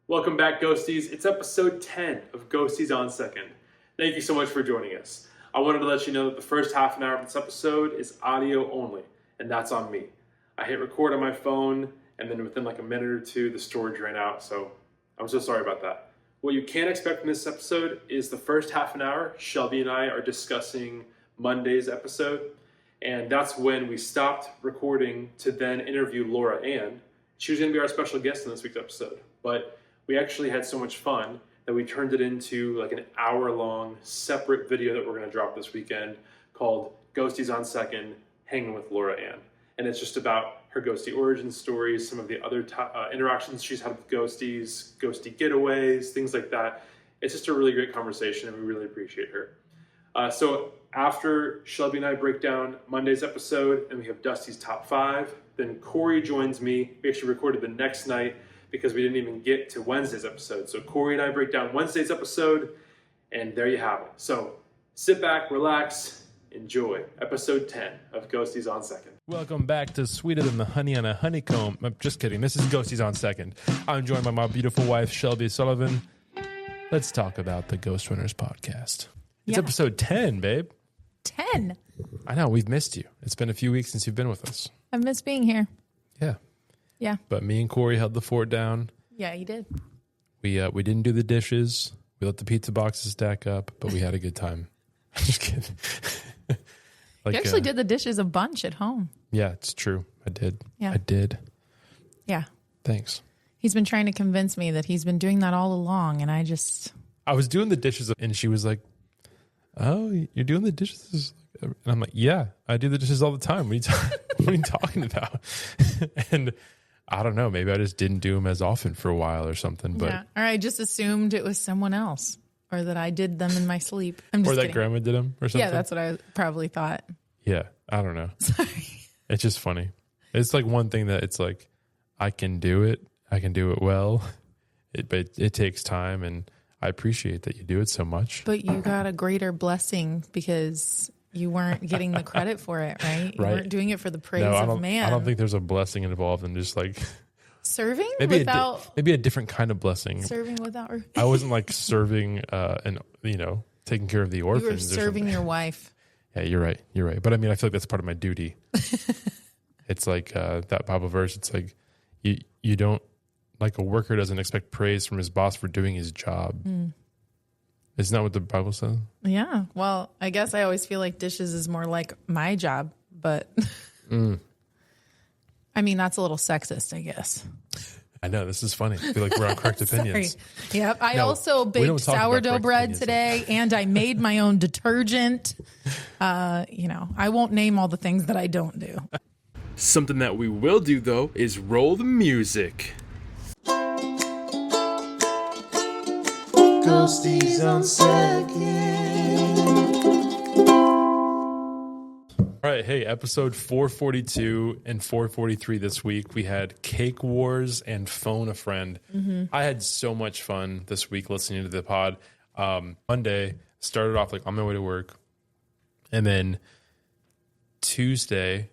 Welcome back, Ghosties. It's episode 10 of Ghosties on Second. Thank you so much for joining us. I wanted to let you know that the first half an hour of this episode is audio only, and that's on me. I hit record on my phone, and then within like a minute or two, the storage ran out, so I'm so sorry about that. What you can expect from this episode is the first half an hour, Shelby and I are discussing Monday's episode, and that's when we stopped recording to then interview Laura Ann. She was going to be our special guest in this week's episode, but we actually had so much fun that we turned it into like an hour-long separate video that we're going to drop this weekend called Ghosties on Second, Hanging with Laura Ann. And it's just about her ghosty origin stories, some of the other interactions she's had with ghosties, ghosty getaways, things like that. It's just a really great conversation, and we really appreciate her. So after Shelby and I break down Monday's episode, and we have Dusty's top 5, then Cory joins me. We actually recorded the next night because we didn't even get to Wednesday's episode. So Cory and I break down Wednesday's episode, and there you have it. So sit back, relax, enjoy episode 10 of Ghosties on Second. Welcome back to Sweeter Than the Honey on a Honeycomb. I'm just kidding. This is Ghosties on Second. I'm joined by my beautiful wife, Shelby Sullivan. Let's talk about the Ghostrunners podcast. It's episode 10, babe. 10. I know, we've missed you. It's been a few weeks since you've been with us. I've missed being here. Yeah. Yeah. But me and Cory held the fort down. Yeah, you did. We didn't do the dishes. We let the pizza boxes stack up, but we had a good time. I'm just kidding. You actually did the dishes a bunch at home. Yeah, it's true. I did. Yeah. I did. Yeah. Thanks. He's been trying to convince me that he's been doing that all along, and I was doing the dishes, and she was like, "Oh, you're doing the dishes?" And I'm like, "Yeah, I do the dishes all the time. What are you talking about?" And I don't know. Maybe I just didn't do them as often for a while or something. But or I just assumed it was someone else, or that I did them in my sleep. I'm just or that kidding. grandma did them or something. Yeah, that's what I probably thought. Yeah, I don't know. Sorry. It's just funny. It's like one thing that it's like I can do it. I can do it well. But it takes time, and I appreciate that you do it so much. But you got a greater blessing because you weren't getting the credit for it, right? You weren't doing it for the praise of man. I don't think there's a blessing involved in just like serving maybe without maybe a different kind of blessing. serving without. I wasn't like serving and taking care of the orphans. You were serving your wife. Yeah, you're right. You're right. But I mean, I feel like that's part of my duty. It's like that Bible verse. It's like you don't, like a worker doesn't expect praise from his boss for doing his job. Isn't that what the Bible says? Yeah. Well, I guess I always feel like dishes is more like my job, but I mean, that's a little sexist, I guess. I know, this is funny. I feel like we're on correct opinions. Yep. I also baked sourdough bread today, and I made my own detergent. I won't name all the things that I don't do. Something that we will do, though, is roll the music. Ghosties on Second. All right, hey, episode 442 and 443 this week. We had Cake Wars and Phone a Friend. I had so much fun this week listening to the pod. Monday, started off like on my way to work. And then Tuesday,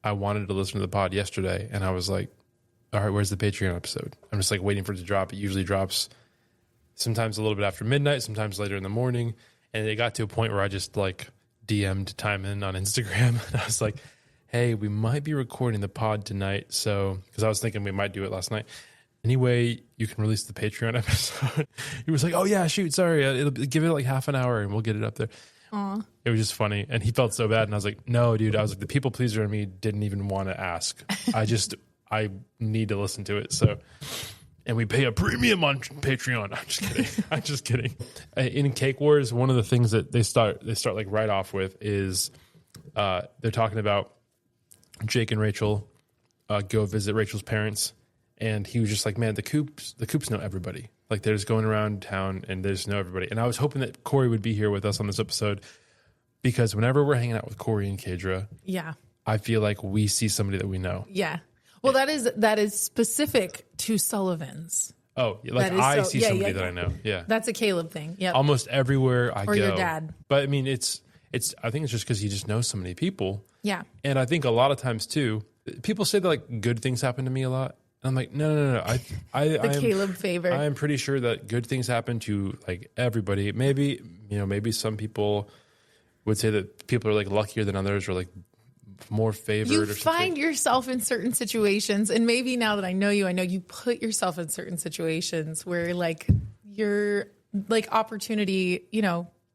I wanted to listen to the pod yesterday. And I was like, all right, where's the Patreon episode? I'm just like waiting for it to drop. It usually drops sometimes a little bit after midnight, sometimes later in the morning. And it got to a point where I just like DM'd Timon on Instagram. And I was like, hey, we might be recording the pod tonight. So, because I was thinking we might do it last night. Anyway, you can release the Patreon episode. He was like, oh yeah, shoot, sorry. It'll give it like half an hour and we'll get it up there. Aww. It was just funny. And he felt so bad. And I was like, no, dude. I was like, the people pleaser in me didn't even want to ask. I need to listen to it. So, and we pay a premium on Patreon. I'm just kidding. In Cake Wars, one of the things that they start like right off with is they're talking about Jake and Rachel go visit Rachel's parents, and he was just like, man, the Coops know everybody. Like they're just going around town and they just know everybody. And I was hoping that Cory would be here with us on this episode because whenever we're hanging out with Cory and Kadra, I feel like we see somebody that we know. Yeah. Well, that is specific to Sullivans. Oh, like I see somebody that I know. Yeah. That's a Caleb thing. Yeah. Almost everywhere I go. Or your dad. But I mean, I think it's just because he just knows so many people. Yeah. And I think a lot of times too, people say that like good things happen to me a lot. I'm like, no. The Caleb favor. I am pretty sure that good things happen to like everybody. Maybe, maybe some people would say that people are like luckier than others or like more favored. You or something. find yourself in certain situations, and maybe now that I know you put yourself in certain situations where like your like opportunity,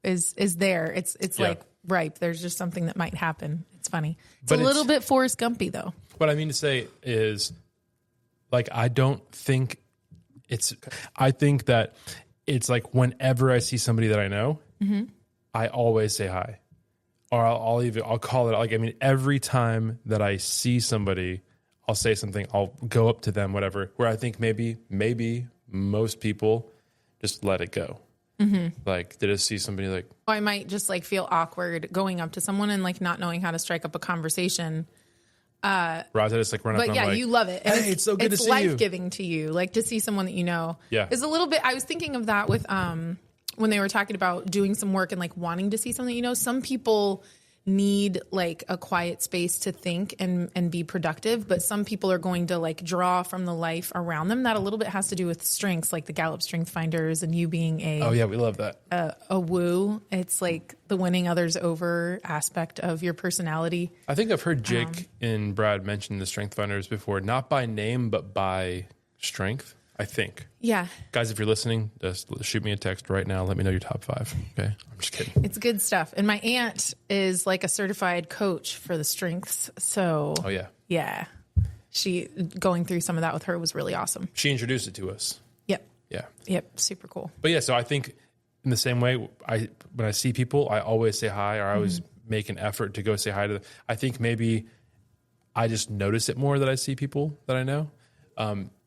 is there. It's like ripe. There's just something that might happen. It's funny. It's a little bit Forrest Gumpy though. What I mean to say is, like, I think that it's like whenever I see somebody that I know, I always say hi, or I'll call it. Like, I mean, every time that I see somebody, I'll say something. I'll go up to them, whatever. Where I think maybe most people just let it go. Like, did I see somebody like? I might just like feel awkward going up to someone and like not knowing how to strike up a conversation. Rather than just like run up but and yeah, I'm like, you love it. And hey, it's so good to see you. It's life-giving to you, like to see someone that you know. Yeah, is a little bit. I was thinking of that with when they were talking about doing some work and like wanting to see something. Some people need like a quiet space to think and be productive, but some people are going to like draw from the life around them. That a little bit has to do with strengths, like the Gallup Strength Finders, and you being oh yeah, we love that. A woo. It's like the winning others over aspect of your personality. I think I've heard Jake and Brad mention the Strength Finders before, not by name but by strength. I think. Yeah. Guys, if you're listening, just shoot me a text right now. Let me know your top 5. Okay. I'm just kidding. It's good stuff. And my aunt is like a certified coach for the strengths. So. Oh, yeah. Yeah. She, going through some of that with her was really awesome. She introduced it to us. Yep. Yeah. Yep. Super cool. But yeah, so I think in the same way, when I see people, I always say hi, or I always make an effort to go say hi to them. I think maybe I just notice it more that I see people that I know.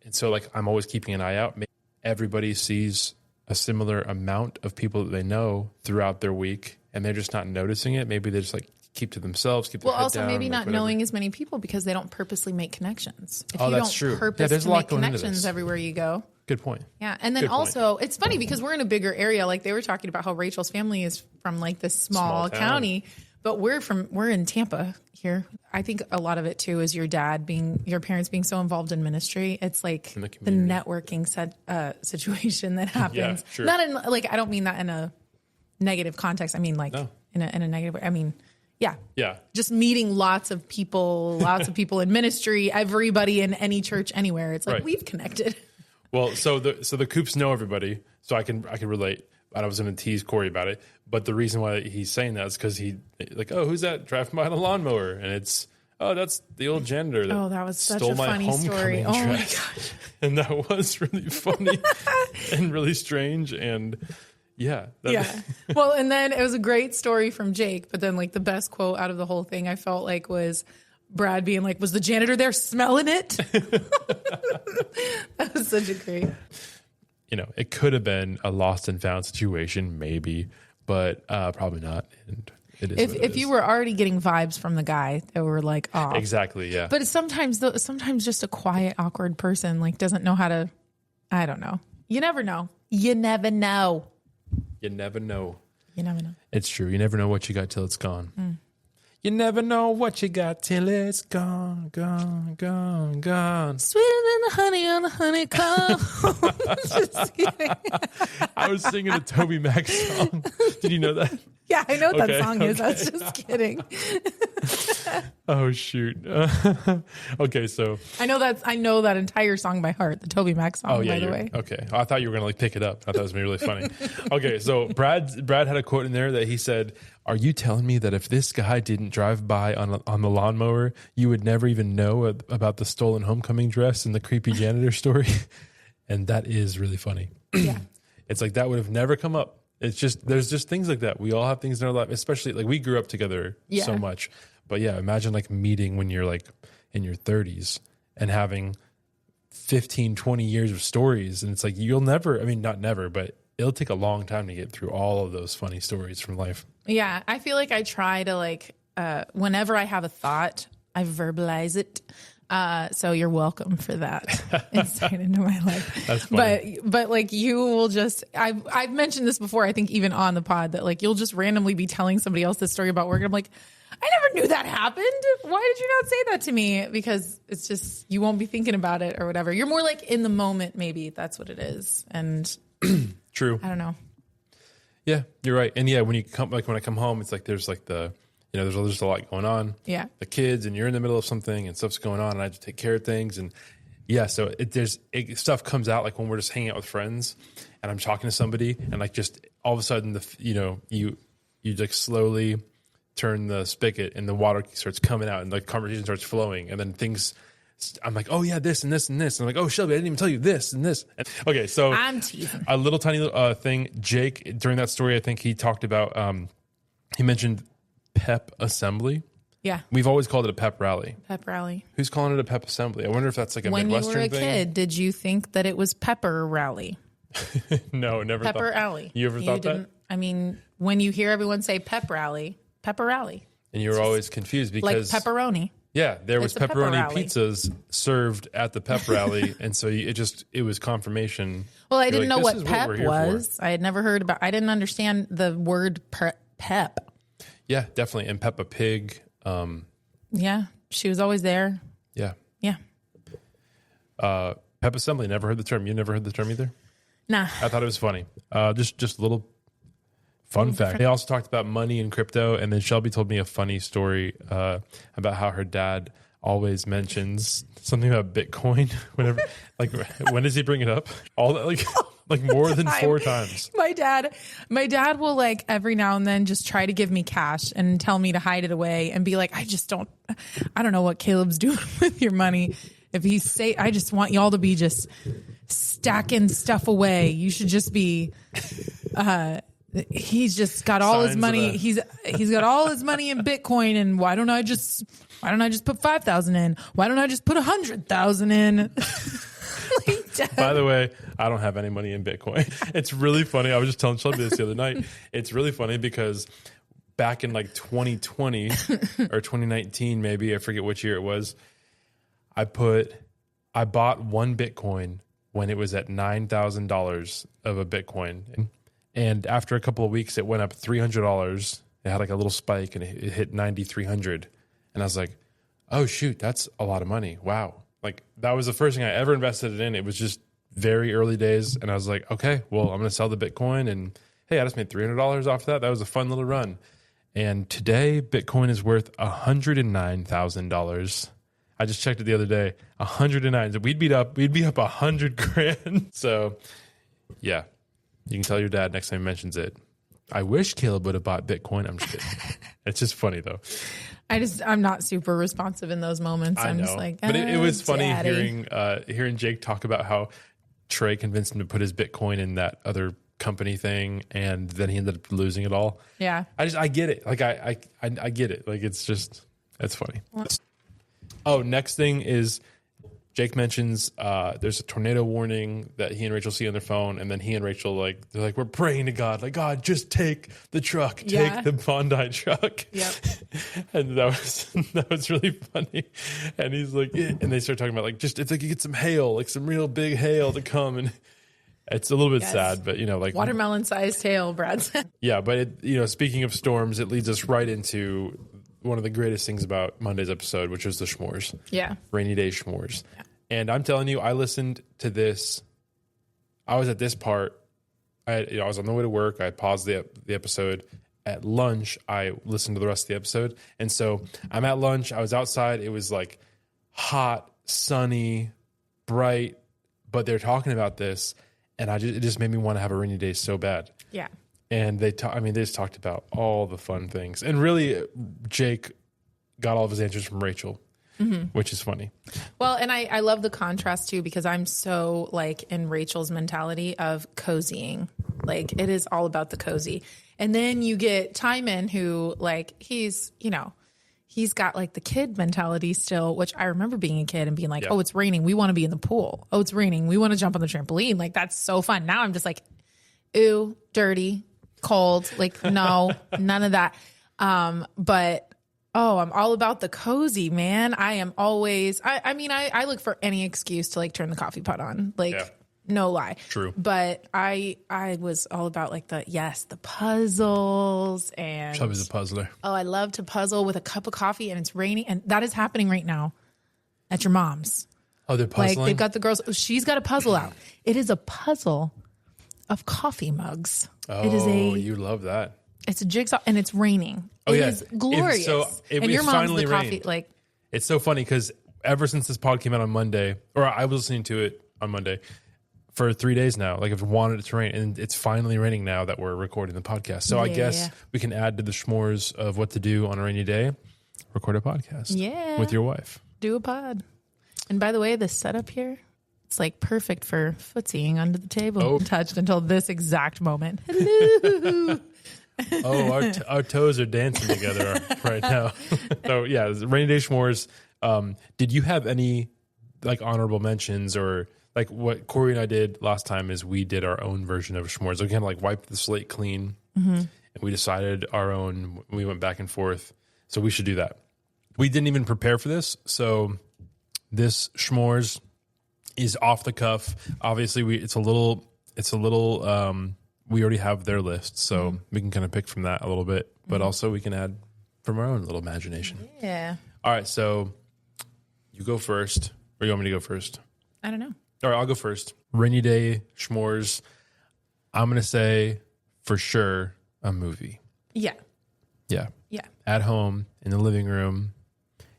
And so, like, I'm always keeping an eye out. Maybe everybody sees a similar amount of people that they know throughout their week, and they're just not noticing it. Maybe they just, like, keep to themselves, keep their head down. Well, also maybe like, not whatever. knowing as many people because they don't purposely make connections. If Oh, you that's don't true. purpose Yeah, there's to a lot make going into connections this. everywhere you go. Good point. Yeah. And then Good point. also, it's funny because we're in a bigger area. Like they were talking about how Rachel's family is from like this small town. county, but we're in Tampa here. I think a lot of it too is your parents being so involved in ministry. It's like In the the community. networking situation that happens. Yeah, sure. Not in like, I don't mean that in a negative context. I mean like No. in a negative way. I mean, yeah. Yeah. Just meeting lots of people in ministry, everybody in any church, anywhere. It's like, Right. we've connected. Well, so the Coops know everybody, so I can relate. And I was going to tease Cory about it, but the reason why he's saying that is because he like, oh, who's that driving by on a lawnmower? And it's, oh, that's the old janitor that was such stole a my funny story. homecoming Oh my dress. gosh. And that was really funny and really strange. And yeah, Yeah. Well, and then it was a great story from Jake, but then like the best quote out of the whole thing I felt like was Brad being like, was the janitor there smelling it? That was such a great. It could have been a lost and found situation, maybe, but probably not. And it is If you were already getting vibes from the guy that were like, oh, exactly, yeah. But sometimes just a quiet, awkward person like doesn't know how to. I don't know. You never know. You never know. You never know. You never know. It's true. You never know what you got till it's gone. You never know what you got till it's gone, gone, gone, gone. Sweeter than the honey on the honeycomb. Just kidding. I was singing a Toby Mac song. Did you know that? Yeah, I know what that Okay, song is. I okay. was just kidding. Oh, shoot. Okay, so. I know that entire song by heart, the Toby Mac song, by the way. Okay. I thought you were going to like pick it up. I thought it was going to be really funny. Okay, so Brad had a quote in there that he said, "Are you telling me that if this guy didn't drive by on the lawnmower, you would never even know about the stolen homecoming dress and the creepy janitor story?" And that is really funny. Yeah. It's like that would have never come up. It's just, there's just things like that. We all have things in our life, especially like we grew up together so much. But yeah, imagine like meeting when you're like in your 30s and having 15, 20 years of stories. And it's like, you'll never, I mean, not never, but it'll take a long time to get through all of those funny stories from life. Yeah. I feel like I try to like, whenever I have a thought, I verbalize it. So you're welcome for that insight into my life. That's funny. But like you will just, I've mentioned this before, I think even on the pod, that like you'll just randomly be telling somebody else this story about work. And I'm like, I never knew that happened. Why did you not say that to me? Because it's just, you won't be thinking about it or whatever. You're more like in the moment, maybe that's what it is. And True. I don't know. Yeah, you're right. And yeah, when you come, like when I come home, it's like there's like the, you know, there's a lot going on. Yeah. The kids, and you're in the middle of something, and stuff's going on, and I have to take care of things, and yeah, so stuff comes out like when we're just hanging out with friends, and I'm talking to somebody, and like just all of a sudden you like slowly turn the spigot, and the water starts coming out, and like conversation starts flowing, and then things. I'm like, oh yeah, this and this and this. And I'm like, oh Shelby, I didn't even tell you this and this. Okay, so I'm teasing. A little tiny thing. Jake, during that story, I think he talked about. He mentioned pep assembly. Yeah. We've always called it a pep rally. Pep rally. Who's calling it a pep assembly? I wonder if that's like a When Midwestern you were a thing. kid, did you think that it was pepper rally? No, never. Pepper thought. alley. You ever thought that? I mean, when you hear everyone say pepper rally, And you were always confused like because pepperoni. yeah, there was It's a pepper pepperoni rally. pizzas served at the pep rally, and so it was confirmation. Well, I You're didn't like, know this what is pep we're here for. was. I had never heard about. I didn't understand the word pep. Yeah, definitely. And Peppa Pig. Yeah, she was always there. Yeah. Yeah. Pep assembly. Never heard the term. You never heard the term either? Nah. I thought it was funny. Just a little fun fact. They also talked about money and crypto, and then Shelby told me a funny story about how her dad always mentions something about Bitcoin whenever. Like, when does he bring it up? All that, like more than 4 times. My dad will like every now and then just try to give me cash and tell me to hide it away and be like, I don't know what Caleb's doing with your money. If he's I just want y'all to be just stacking stuff away. You should just be, he's just got all his Signs of money. a- He's got all his money in Bitcoin. And why don't I just put 5,000 in? Why don't I just put 100,000 in? Like, Dad. By the way, I don't have any money in Bitcoin. It's really funny. I was just telling Shelby this the other night. It's really funny because back in like 2020 or 2019, maybe, I forget which year it was, I bought one Bitcoin when it was at $9,000 of a Bitcoin. And after a couple of weeks, it went up $300. It had like a little spike and it hit 9,300. And I was like, oh shoot, that's a lot of money. Wow. Like that was the first thing I ever invested it in. It was just very early days. And I was like, okay, well, I'm going to sell the Bitcoin. And hey, I just made $300 off that. That was a fun little run. And today Bitcoin is worth $109,000. I just checked it the other day, 109. So we'd be up 100 grand. So yeah, you can tell your dad next time he mentions it. I wish Caleb would have bought Bitcoin. I'm just kidding. It's just funny though. I'm not super responsive in those moments. I I'm know. just like, But it was funny Daddy. hearing Jake talk about how Trey convinced him to put his Bitcoin in that other company thing, and then he ended up losing it all. Yeah. I get it. Like I get it. Like it's funny. Oh, next thing is Jake mentions there's a tornado warning that he and Rachel see on their phone, and then he and Rachel they're like, we're praying to God, like, God, just take the truck, Yeah. take the Bondi truck. Yep. And that was really funny. And he's like, and they start talking about like, just if they could get some hail, like some real big hail to come, and it's a little bit Yes. sad, but like Watermelon-sized tail, Brad said. yeah, but speaking of storms, it leads us right into one of the greatest things about Monday's episode, which was the s'mores. Yeah. Rainy day s'mores. Yeah. And I'm telling you, I listened to this. I was at this part. I was on the way to work. I paused the episode. At lunch, I listened to the rest of the episode. And so I'm at lunch. I was outside. It was like hot, sunny, bright, but they're talking about this. And it just made me want to have a rainy day so bad. Yeah. And they just talked about all the fun things. And really, Jake got all of his answers from Rachel, which is funny. Well, and I love the contrast too, because I'm so like in Rachel's mentality of cozying. Like it is all about the cozy. And then you get Timon, who like he's got like the kid mentality still, which I remember being a kid and being like, oh, it's raining, we want to be in the pool. Oh, it's raining, we want to jump on the trampoline. Like that's so fun. Now I'm just like, ew, dirty, cold. Like no, none of that. But I'm all about the cozy, man. I am always, I mean, I look for any excuse to like turn the coffee pot on. Like No lie. True. But I was all about like the puzzles and Shelby's a puzzler. oh, I love to puzzle with a cup of coffee and it's raining, and that is happening right now at your mom's. Oh, they're puzzling? Like they've got the girls. She's got a puzzle out. It is a puzzle of coffee mugs. Oh, it is you love that. It's a jigsaw and it's raining. Oh, It yeah. is glorious. And your it mom's finally the coffee rained. like It's so funny because ever since this pod came out on Monday, or I was listening to it on Monday for 3 days now, like I've wanted it to rain, and it's finally raining now that we're recording the podcast. So I guess we can add to the schmores of what to do on a rainy day, record a podcast with your wife. do a pod. And by the way, this setup here, it's like perfect for footsying under the table untouched until this exact moment. Hello. Oh, our toes are dancing together right now. So yeah, rainy day s'mores. Did you have any like honorable mentions, or like what Cory and I did last time is we did our own version of s'mores. We kind of like wiped the slate clean, and we decided our own. We went back and forth, so we should do that. We didn't even prepare for this, so this s'mores is off the cuff. Obviously, it's a little. We already have their list, so we can kind of pick from that a little bit, but also we can add from our own little imagination. Yeah. All right, so you go first, or you want me to go first? I don't know. All right, I'll go first. Rainy day s'mores. I'm going to say for sure a movie. Yeah. Yeah. Yeah. At home, in the living room,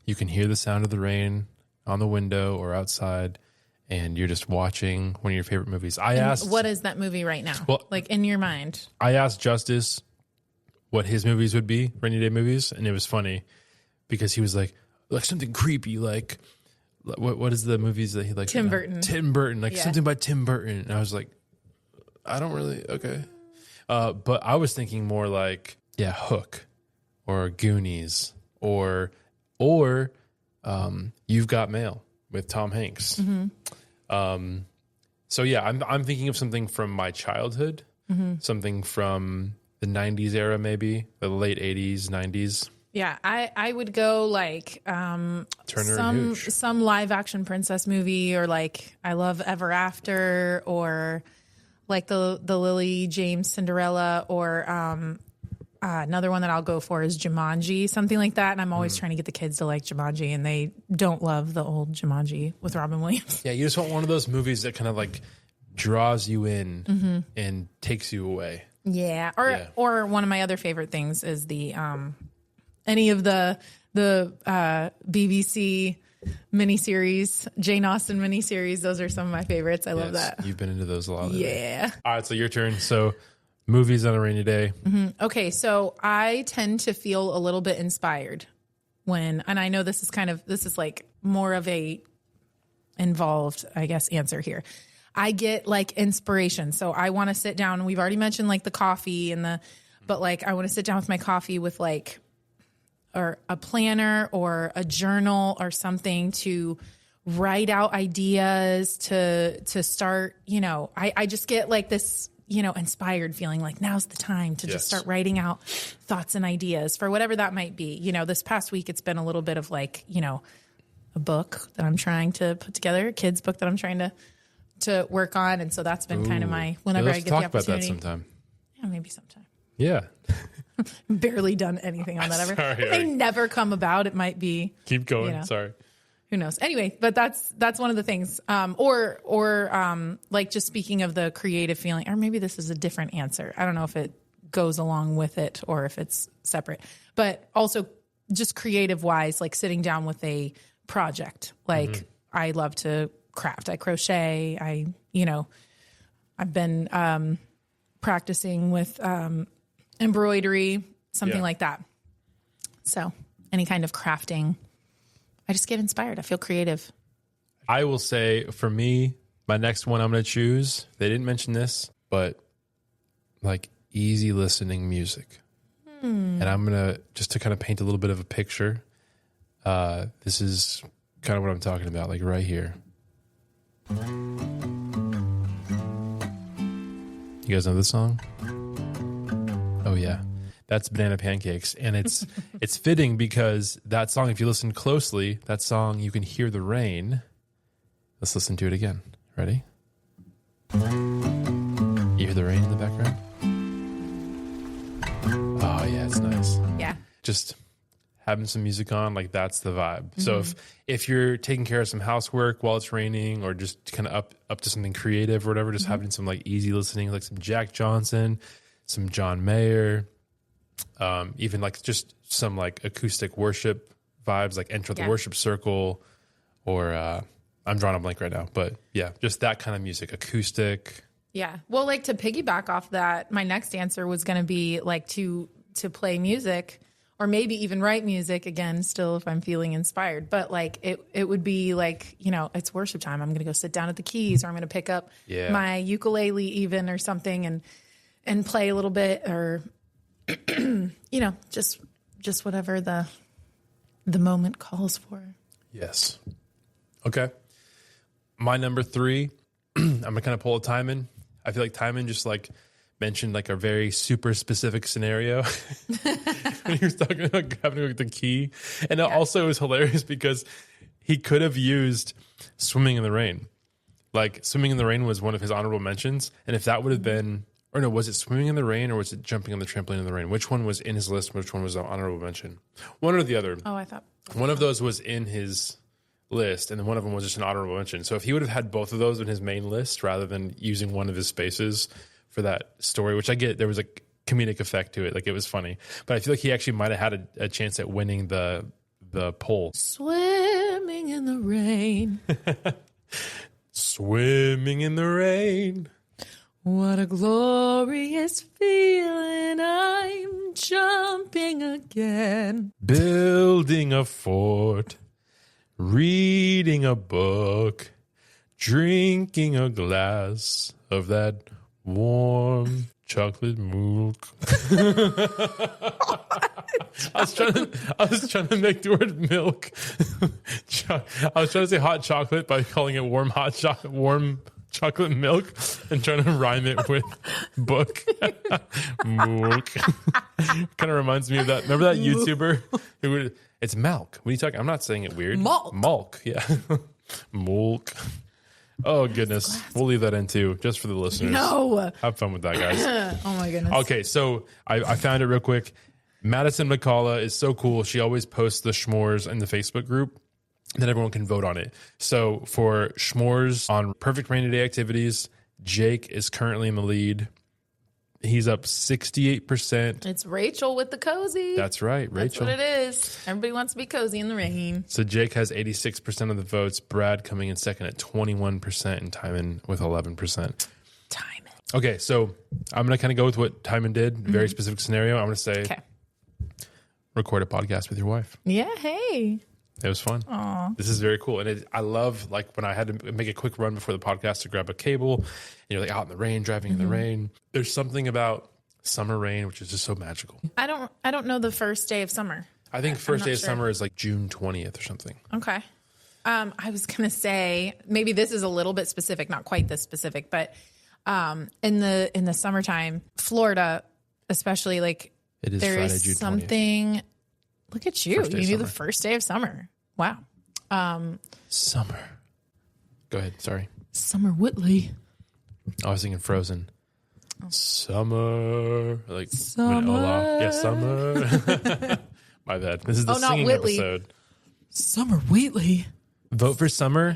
you can hear the sound of the rain on the window or outside, and you're just watching one of your favorite movies. What is that movie right now? Well, like in your mind? I asked Justice what his movies would be, rainy day movies, and it was funny because he was like something creepy, like what is the movies that he likes? Tim Burton, something by Tim Burton. And I was like, I don't really but I was thinking more like Hook or Goonies or You've Got Mail with Tom Hanks. So yeah, I'm thinking of something from my childhood, something from the 90s era, maybe the late 80s, 90s. Yeah, I would go like Turner and Hooch. some live action princess movie, or like I Love Ever After, or like the Lily James Cinderella, or another one that I'll go for is Jumanji, something like that. And I'm always trying to get the kids to like Jumanji, and they don't love the old Jumanji with Robin Williams. Yeah, you just want one of those movies that kind of like draws you in and takes you away. Yeah, or one of my other favorite things is the any of the BBC miniseries, Jane Austen miniseries. Those are some of my favorites. I love that. You've been into those a lot. Yeah. All right, so your turn. So movies on a rainy day. Okay, so I tend to feel a little bit inspired and I know this is like more of a involved, I guess, answer here. I get like inspiration. So I want to sit down, and we've already mentioned like the coffee but like I want to sit down with my coffee with like, or a planner or a journal or something to write out ideas to start, I just get like this, inspired feeling like now's the time to just start writing out thoughts and ideas for whatever that might be. This past week, it's been a little bit of like, a book that I'm trying to put together, a kid's book that I'm trying to work on. And so that's been kind of my, whenever I get the opportunity. Let's talk about that sometime. Yeah, maybe sometime. Yeah. Barely done anything on that ever. Sorry, it may never come about. It might be. Keep going. Sorry. Who knows? Anyway, but that's one of the things. Or like just speaking of the creative feeling, or maybe this is a different answer. I don't know if it goes along with it or if it's separate. But also just creative wise, like sitting down with a project. Like I love to craft. I crochet. I've been practicing with embroidery, something like that. So any kind of crafting, I just get inspired. I feel creative. I will say for me, my next one I'm going to choose, they didn't mention this, but like easy listening music. And I'm going to, just to kind of paint a little bit of a picture, this is kind of what I'm talking about, like right here. You guys know this song? Oh yeah, that's Banana Pancakes, and it's fitting because that song, if you listen closely, that song you can hear the rain. Let's listen to it again. Ready? You hear the rain in the background? Oh, yeah, it's nice. Yeah. Just having some music on, like that's the vibe. So if you're taking care of some housework while it's raining, or just kind of up to something creative or whatever, just having some like easy listening, like some Jack Johnson, some John Mayer, even like just some like acoustic worship vibes, like Enter the Worship Circle, or I'm drawing a blank right now, but yeah, just that kind of music, acoustic. Yeah. Well, like to piggyback off that, my next answer was going to be like to play music, or maybe even write music again, still if I'm feeling inspired. But like it would be like, you know, it's worship time. I'm going to go sit down at the keys, or I'm going to pick up my ukulele even or something and play a little bit, or, you know, just whatever the moment calls for. Yes. Okay. My number 3, I'm going to kind of pull a Timon. I feel like Timon just like mentioned like a very super specific scenario when he was talking about having the key. And it also was hilarious because he could have used swimming in the rain. Like swimming in the rain was one of his honorable mentions. And if that would have been, or no, was it swimming in the rain or was it jumping on the trampoline in the rain? Which one was in his list? Which one was an honorable mention? One or the other. Oh, I thought one of those was in his list, and then one of them was just an honorable mention. So if he would have had both of those in his main list rather than using one of his spaces for that story, which I get, there was a comedic effect to it, like it was funny, but I feel like he actually might have had a chance at winning the poll. swimming in the rain. Swimming in the rain. What a glorious feeling. I'm jumping again. Building a fort. Reading a book. Drinking a glass of that warm chocolate milk. I was trying to make the word milk. I was trying to say hot chocolate by calling it warm chocolate milk and trying to rhyme it with book. Milk. Kind of reminds me of that. Remember that YouTuber who would, it's Malk. What are you talking? I'm not saying it weird. Malk. Yeah. Milk. Oh, goodness. We'll leave that in too, just for the listeners. No. Have fun with that, guys. Oh, my goodness. Okay, so I found it real quick. Madison McCullough is so cool. She always posts the Schmores in the Facebook group. Then everyone can vote on it. So for Schmores on perfect rainy day activities, Jake is currently in the lead. He's up 68%. It's Rachel with the cozy. That's right, Rachel. That's what it is. Everybody wants to be cozy in the rain. So Jake has 86% of the votes. Brad coming in second at 21%, and Timon with 11%. Timon. Okay, so I'm going to kind of go with what Timon did. Very specific scenario. I'm going to say, record a podcast with your wife. Yeah, hey. It was fun. Aww. This is very cool. And I love like when I had to make a quick run before the podcast to grab a cable and you're like out in the rain, driving in the rain. There's something about summer rain, which is just so magical. I don't know the first day of summer. I think first day of summer is like June 20th or something. Okay. I was going to say, maybe this is a little bit specific, not quite this specific, but in the summertime, Florida, especially, like it is there Friday, is June 20th. something. Look at you. You knew the first day of summer. Wow. Summer. Go ahead. Sorry. Summer Whitley. I was thinking Frozen. Summer. Like Summer. Olaf. Yeah, summer. My bad. This is the singing Whitley. episode. Summer Wheatley. Vote for summer,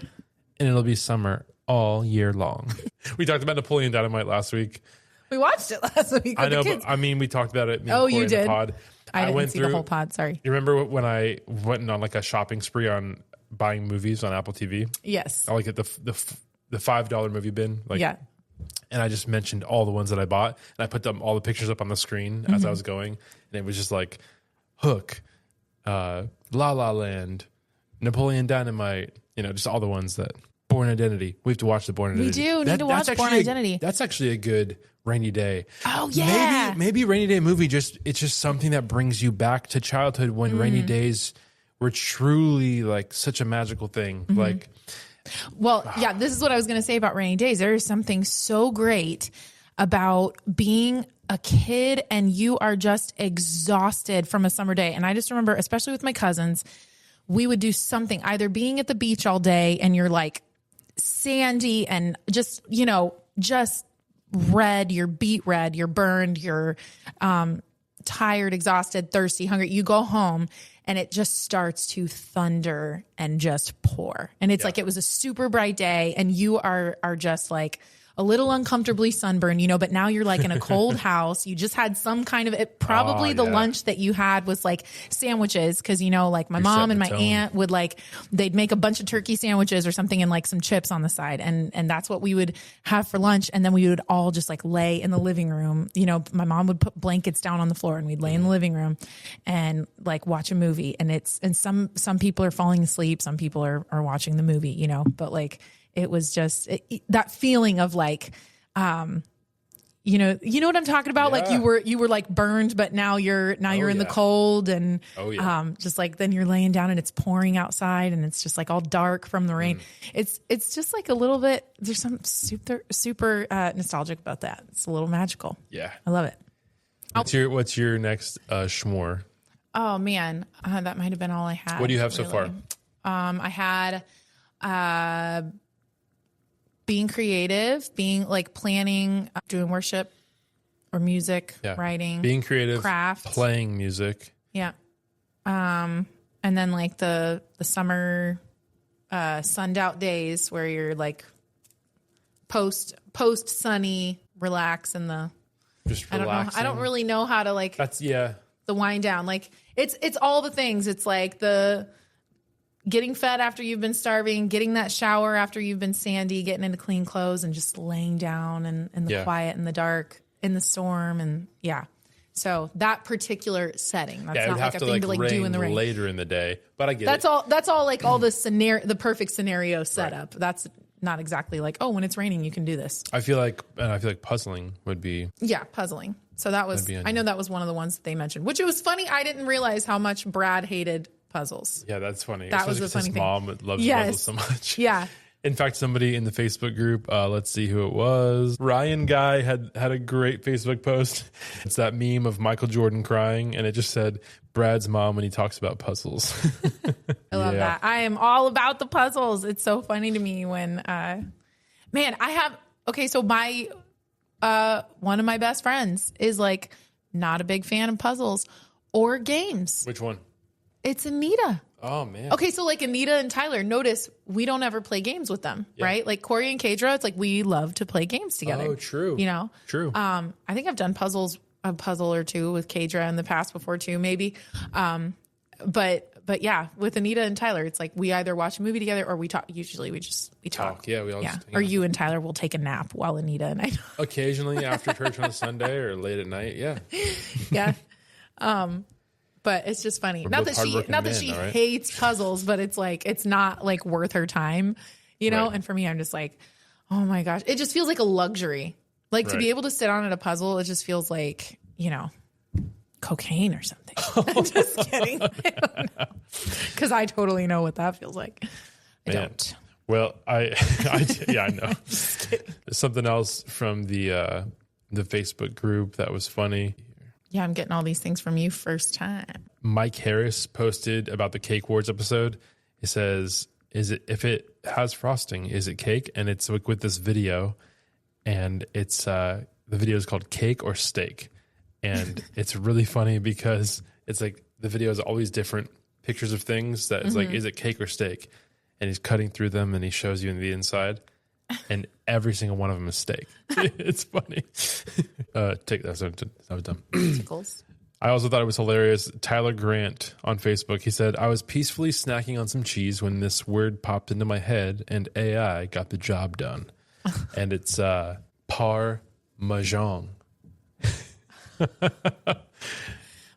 and it'll be summer all year long. We talked about Napoleon Dynamite last week. We watched it last week. I know, but I mean, we talked about it. Oh, you in did? The pod. I didn't went see through the whole pod. Sorry. You remember when I went on like a shopping spree on buying movies on Apple TV? Yes. I like at the $5 movie bin. Like, yeah. And I just mentioned all the ones that I bought, and I put all the pictures up on the screen as I was going, and it was just like Hook, La La Land, Napoleon Dynamite, just all the ones that Born Identity. We have to watch the Born Identity. We do need to watch Born Identity. That's actually a good rainy day. Oh yeah. Maybe rainy day movie it's just something that brings you back to childhood when rainy days were truly like such a magical thing. Like, well, yeah, this is what I was going to say about rainy days. There is something so great about being a kid and you are just exhausted from a summer day. And I just remember, especially with my cousins, we would do something, either being at the beach all day and you're like sandy and just red, you're beet red, you're burned, you're tired, exhausted, thirsty, hungry. You go home and it just starts to thunder and just pour. And it's like it was a super bright day and you are just like a little uncomfortably sunburned, you know, but now you're like in a cold house. You just had some kind of it. Probably the lunch that you had was like sandwiches. Cause you know, like my mom and my aunt would like, they'd make a bunch of turkey sandwiches or something and like some chips on the side. And that's what we would have for lunch. And then we would all just like lay in the living room. You know, my mom would put blankets down on the floor and we'd lay in the living room and like watch a movie. And some people are falling asleep. Some people are watching the movie, you know, but like, it was just that feeling of like, you know what I'm talking about? Yeah. Like you were like burned, but now you're in the cold and, just like, then you're laying down and it's pouring outside and it's just like all dark from the rain. It's just like a little bit, there's some super nostalgic about that. It's a little magical. Yeah. I love it. What's your next schmore? Oh man. That might've been all I had. What do you have so far? I had, being creative, being like planning, doing worship or music, writing, being creative, craft, playing music. Yeah. And then like the summer, sunned out days where you're like post sunny, relax in the, just relaxing. I don't really know how to like, the wind down. Like it's all the things. It's like the getting fed after you've been starving, getting that shower after you've been sandy, getting into clean clothes and just laying down in the quiet, in the dark, in the storm. And so that particular setting, that's not like a thing to like do in the rain later in the day, but I get it. That's all like all the perfect scenario setup. Right. That's not exactly like, oh, when it's raining, you can do this. I feel like puzzling would be. Yeah. Puzzling. So that was, I know that was one of the ones that they mentioned, which it was funny. I didn't realize how much Brad hated puzzles. Yeah, that's funny. That was the funny thing. His mom loves puzzles so much. Yeah. In fact, somebody in the Facebook group, let's see who it was. Ryan Guy had a great Facebook post. It's that meme of Michael Jordan crying, and it just said Brad's mom when he talks about puzzles. I love that. I am all about the puzzles. It's so funny to me when, so my one of my best friends is like not a big fan of puzzles or games. Which one? It's Anita. Oh, man. Okay, so like Anita and Tyler, notice we don't ever play games with them, right? Like Cory and Kadra, it's like we love to play games together. Oh, true. You know? True. I think I've done a puzzle or two with Kadra in the past before too, maybe. But yeah, with Anita and Tyler, it's like we either watch a movie together or we talk. Usually we talk. Yeah, we all just or you and Tyler will take a nap while Anita and I talk. Occasionally after church on a Sunday or late at night, yeah. Yeah. But it's just funny. Not that she hates puzzles, but it's like it's not like worth her time, you know? Right. And for me, I'm just like, oh my gosh. It just feels like a luxury. Like to be able to sit on at a puzzle, it just feels like, you know, cocaine or something. I'm just kidding. I don't know. Because I totally know what that feels like. I don't. Well, I know. Just kidding. Something else from the Facebook group that was funny. Yeah, I'm getting all these things from you first time. Mike Harris posted about the Cake Wars episode. He says, if it has frosting, is it cake? And it's like with this video, and it's the video is called Cake or Steak. And it's really funny because it's like the video is always different pictures of things that is like, is it cake or steak? And he's cutting through them and he shows you in the inside. And every single one of them is steak. It's funny. Take that. That was dumb. Tickles. I also thought it was hilarious. Tyler Grant on Facebook, he said, I was peacefully snacking on some cheese when this word popped into my head and AI got the job done. And it's Parmesan.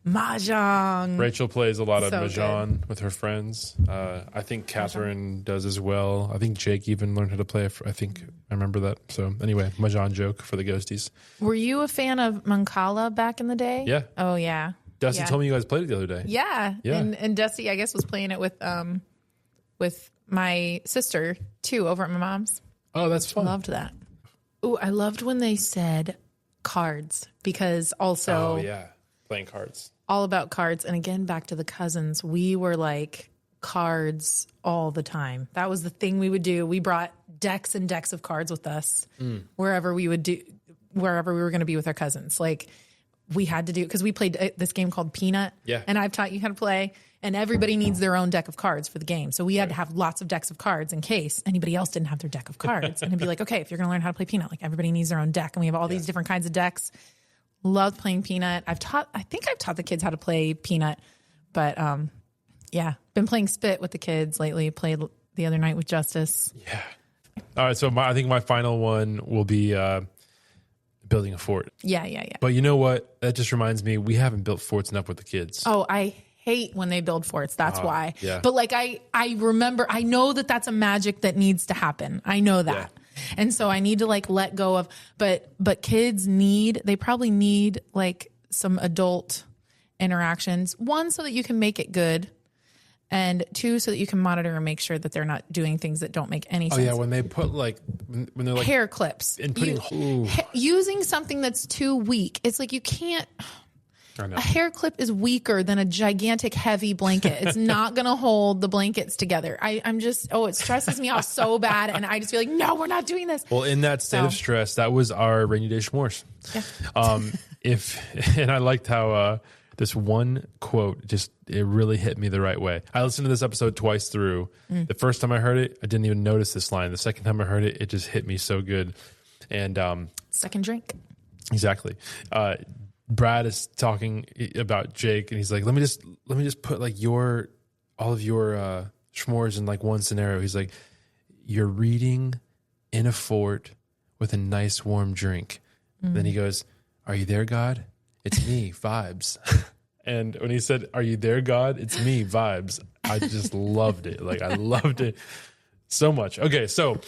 Mahjong. Rachel plays a lot of Mahjong with her friends. I think Catherine does as well. I think Jake even learned how to play. I remember that. So anyway, Mahjong joke for the ghosties. Were you a fan of Mancala back in the day? Yeah. Oh yeah. Dusty told me you guys played it the other day. Yeah. And Dusty, I guess, was playing it with my sister too over at my mom's. Oh, that's fun. I loved that. Oh, I loved when they said cards because also. Oh yeah, playing cards. All about cards. And again, back to the cousins, we were like cards all the time. That was the thing we would do. We brought decks and decks of cards with us wherever we would wherever we were going to be with our cousins. Like we had to do, because we played this game called Peanut. Yeah. And I've taught you how to play. And everybody needs their own deck of cards for the game. So we had to have lots of decks of cards in case anybody else didn't have their deck of cards. And it'd be like, okay, if you're going to learn how to play Peanut, like everybody needs their own deck. And we have all these different kinds of decks. Loved playing Peanut. I think I've taught the kids how to play Peanut. But yeah, been playing Spit with the kids lately. Played the other night with Justice. Yeah. All right. So I think my final one will be building a fort. Yeah. But you know what? That just reminds me, we haven't built forts enough with the kids. Oh, I hate when they build forts. That's why. Yeah. But like I remember, I know that that's a magic that needs to happen. I know that. Yeah. And so I need to like let go of, but kids they probably need like some adult interactions. One, so that you can make it good. And two, so that you can monitor and make sure that they're not doing things that don't make any sense. Oh yeah, when they put like when they're like hair clips and putting using something that's too weak. It's like you can't. I know. A hair clip is weaker than a gigantic heavy blanket. It's not going to hold the blankets together. I'm just, it stresses me out so bad. And I just feel like, no, we're not doing this. Well, in that state of stress, that was our rainy day s'mores. Yeah. And I liked how this one quote it really hit me the right way. I listened to this episode twice through. The first time I heard it, I didn't even notice this line. The second time I heard it, it just hit me so good. And second drink. Exactly. Brad is talking about Jake, and he's like, "Let me just put like all of your s'mores in like one scenario." He's like, "You're reading in a fort with a nice warm drink." Then he goes, "Are you there, God? It's me, vibes." And when he said, "Are you there, God? It's me, vibes," I just loved it. Like I loved it so much. Okay, so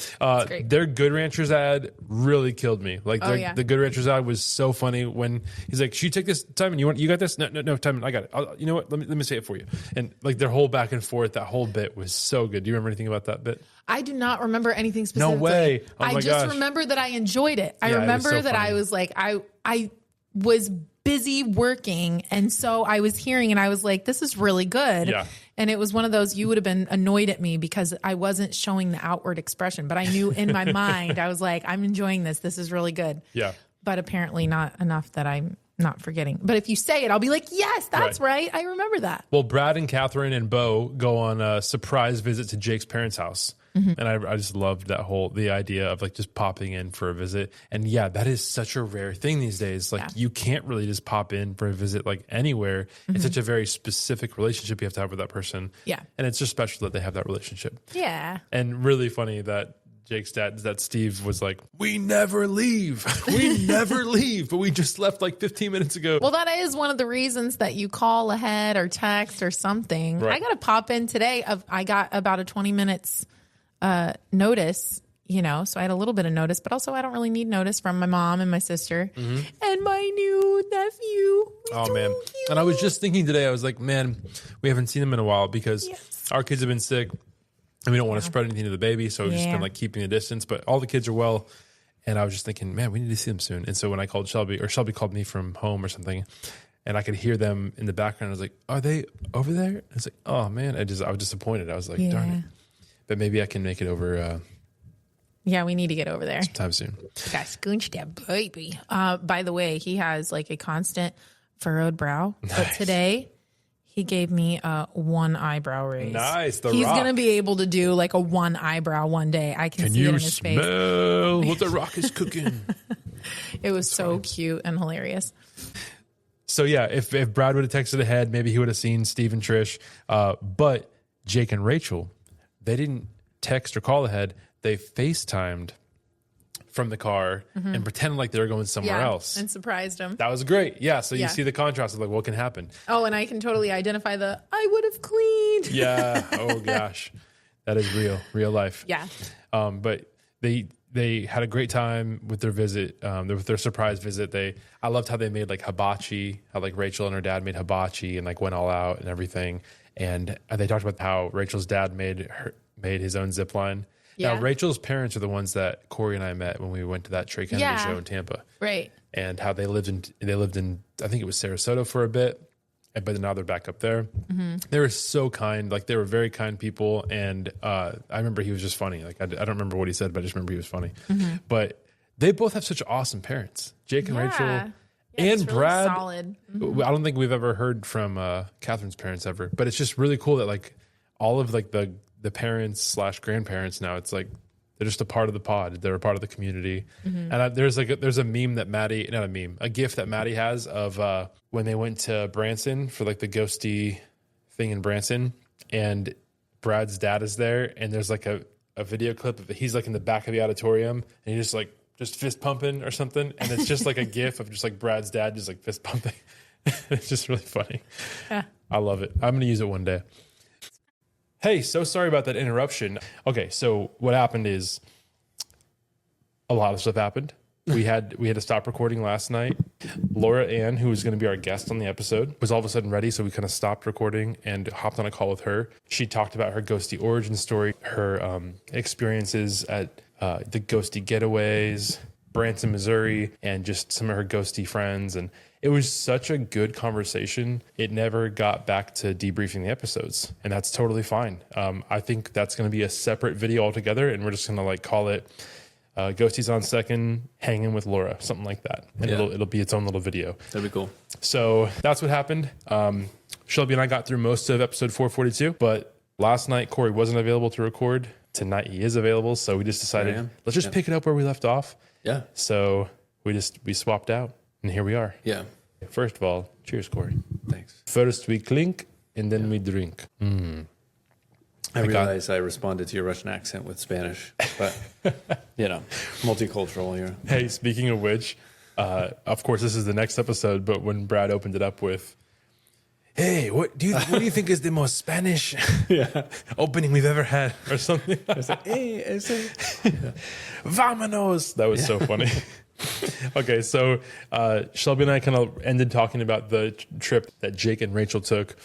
their Good Ranchers ad really killed me. Like the Good Ranchers ad was so funny when he's like, "Should you take this time? And you got this? No, time. I got it. You know what? Let me say it for you." And like their whole back and forth, that whole bit was so good. Do you remember anything about that bit? I do not remember anything specifically. No way. Oh my I just gosh. remember that I enjoyed it. I Yeah, it was remember so that funny. I was like, I was busy working. And so I was hearing and I was like, this is really good. Yeah. And it was one of those, you would have been annoyed at me because I wasn't showing the outward expression, but I knew in my mind, I was like, I'm enjoying this. This is really good. Yeah. But apparently not enough that I'm not forgetting. But if you say it, I'll be like, yes, that's right. I remember that. Well, Brad and Catherine and Bo go on a surprise visit to Jake's parents' house. And I just loved the idea of like just popping in for a visit. And yeah, that is such a rare thing these days. Like you can't really just pop in for a visit like anywhere. It's such a very specific relationship you have to have with that person. Yeah. And it's just special that they have that relationship. Yeah. And really funny that Jake's dad, that Steve was like, "We never leave. We never leave. But we just left like 15 minutes ago." Well, that is one of the reasons that you call ahead or text or something. Right. I got to pop in today. I got about a 20 minutes notice, so I had a little bit of notice, but also I don't really need notice from my mom and my sister and my new nephew. Oh, man. And I was just thinking today, I was like, man, we haven't seen them in a while because our kids have been sick and we don't want to spread anything to the baby. So we've just been like keeping the distance, but all the kids are well. And I was just thinking, man, we need to see them soon. And so when I called Shelby, or Shelby called me from home or something, and I could hear them in the background, I was like, "Are they over there?" And it's like, oh man, I was disappointed. I was like, darn it. But maybe I can make it over Yeah, we need to get over there. sometime soon. Got scooch that baby. By the way, he has like a constant furrowed brow. But today he gave me a one eyebrow raise. Nice. He's going to be able to do like a one eyebrow one day. I can see it in his face. Smell what the Rock is cooking? It was so cute and hilarious. So yeah, if Brad would have texted ahead, maybe he would have seen Steve and Trish. But Jake and Rachel, they didn't text or call ahead. They FaceTimed from the car and pretended like they were going somewhere else. And surprised him. That was great. Yeah. So you see the contrast of like what can happen. Oh, and I can totally identify I would have cleaned. Yeah. Oh gosh. That is real life. Yeah. But they had a great time with their visit, with their surprise visit. I loved how they made like hibachi, how like Rachel and her dad made hibachi and like went all out and everything. And they talked about how Rachel's dad made his own zip line. Yeah. Now, Rachel's parents are the ones that Cory and I met when we went to that Trey Kennedy show in Tampa. Right. And how they lived in, I think it was Sarasota for a bit, but now they're back up there. They were so kind. Like, they were very kind people. And I remember he was just funny. Like, I don't remember what he said, but I just remember he was funny. But They both have such awesome parents, Jake and Rachel, Yeah, it's and really Brad. solid. Mm-hmm. I don't think we've ever heard from Catherine's parents ever, but it's just really cool that like all of like the parents / grandparents now, it's like they're just a part of the pod. They're a part of the community. Mm-hmm. And there's a meme that a GIF that Maddie has of when they went to Branson for like the ghosty thing in Branson, and Brad's dad is there, and there's like a video clip of he's like in the back of the auditorium, and he's just fist pumping or something, and it's just like a GIF of just like Brad's dad just like fist pumping. It's just really funny. Yeah. I love it. I'm gonna use it one day. Hey, so sorry about that interruption. Okay, so what happened is a lot of stuff happened. We had to stop recording last night. Laura Ann, who was going to be our guest on the episode, was all of a sudden ready, so we kind of stopped recording and hopped on a call with her. She talked about her ghosty origin story, her experiences at the ghosty getaways, Branson, Missouri, and just some of her ghosty friends. And it was such a good conversation. It never got back to debriefing the episodes, and that's totally fine. I think that's going to be a separate video altogether, and we're just going to like call it Ghosties on Second, Hanging with Laura, something like that. And it'll be its own little video. That'd be cool. So that's what happened. Shelby and I got through most of episode 442, but last night Cory wasn't available to record. Tonight he is available, so we just decided let's just pick it up where we left off. Yeah. So we swapped out, and here we are. Yeah. First of all, cheers, Cory. Thanks. First we clink, and then we drink. I realize I responded to your Russian accent with Spanish, but multicultural here. Hey, speaking of which, of course this is the next episode, but when Brad opened it up with, "Hey, what do you think is the most Spanish opening we've ever had?" or something. I was like, "Hey, vámonos!" That was so funny. Okay, so Shelby and I kind of ended talking about the trip that Jake and Rachel took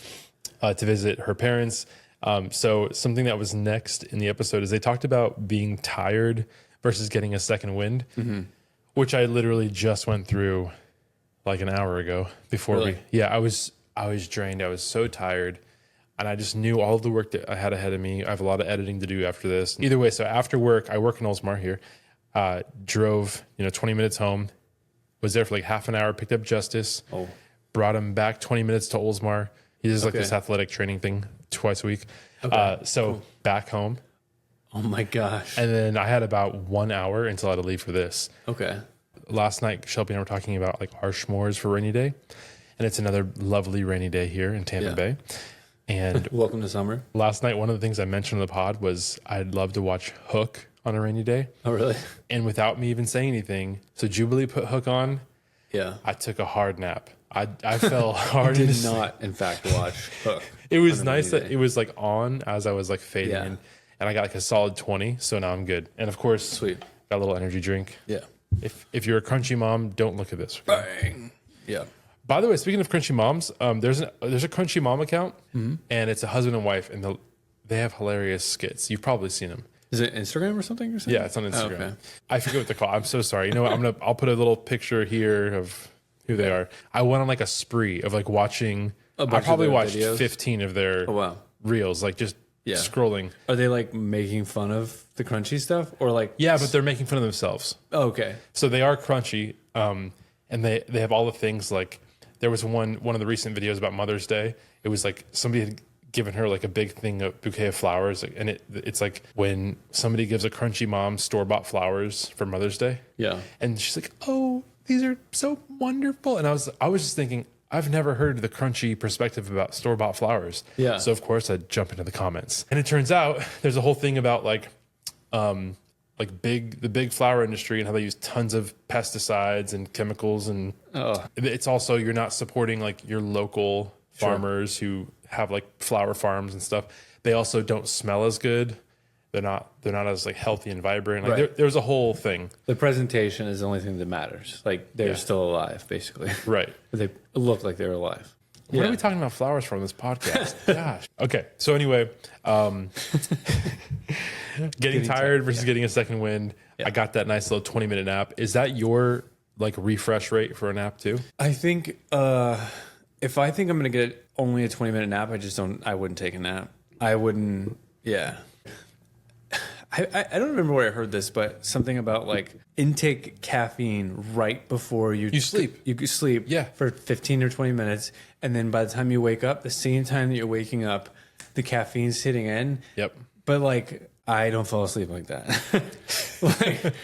to visit her parents. So something that was next in the episode is they talked about being tired versus getting a second wind, which I literally just went through like an hour ago before I was drained. I was so tired, and I just knew all of the work that I had ahead of me. I have a lot of editing to do after this. Either way, so after work, I work in Oldsmar here, drove, 20 minutes home, was there for like half an hour, picked up Justice, brought him back 20 minutes to Oldsmar. He does like this athletic training thing twice a week. Back home. Oh my gosh. And then I had about 1 hour until I had to leave for this. Okay. Last night, Shelby and I were talking about like our s'mores for rainy day. And it's another lovely rainy day here in Tampa Bay. And welcome to summer. Last night, one of the things I mentioned on the pod was I'd love to watch Hook on a rainy day. Oh, really? And without me even saying anything, so Jubilee put Hook on. Yeah. I took a hard nap. I fell hard. I did not, in fact, watch Hook. It was nice that it was like on as I was like fading in, and I got like a solid 20. So now I'm good. And of course, got a little energy drink. Yeah. If you're a crunchy mom, don't look at this. Bang. Yeah. By the way, speaking of crunchy moms, there's a crunchy mom account, and it's a husband and wife, and they have hilarious skits. You've probably seen them. Is it Instagram or something? You're saying? Yeah, it's on Instagram. Oh, okay. I forget what they're called. I'm so sorry. You know what? I'll put a little picture here of who they are. I went on like a spree of like watching. I probably watched videos? 15 of their reels, like just scrolling. Are they like making fun of the crunchy stuff, or like? Yeah, but they're making fun of themselves. Oh, okay. So they are crunchy, and they have all the things like. There was one of the recent videos about Mother's Day. It was like somebody had given her like a big thing, a bouquet of flowers, and it's like when somebody gives a crunchy mom store-bought flowers for Mother's Day. Yeah. And she's like, "Oh, these are so wonderful." And I was just thinking, I've never heard the crunchy perspective about store-bought flowers. Yeah. So of course I jump into the comments. And it turns out there's a whole thing about like the big flower industry and how they use tons of pesticides and chemicals, and it's also you're not supporting like your local farmers who have like flower farms and stuff. They also don't smell as good. They're not as like healthy and vibrant. Like there's a whole thing. The presentation is the only thing that matters. Like they're still alive, basically. Right. They look like they're alive. What are we talking about flowers from this podcast? Gosh. Okay. So anyway, getting tired versus getting a second wind. I got that nice little 20-minute nap. Is that your like refresh rate for a nap too? I think if I think I'm going to get only a 20-minute nap, I wouldn't take a nap. I wouldn't. Yeah. I don't remember where I heard this, but something about like intake caffeine right before you sleep. You could sleep Yeah. for 15 or 20 minutes. And then by the time you wake up, the same time that you're waking up, the caffeine's hitting in. Yep. But like, I don't fall asleep like that. Like,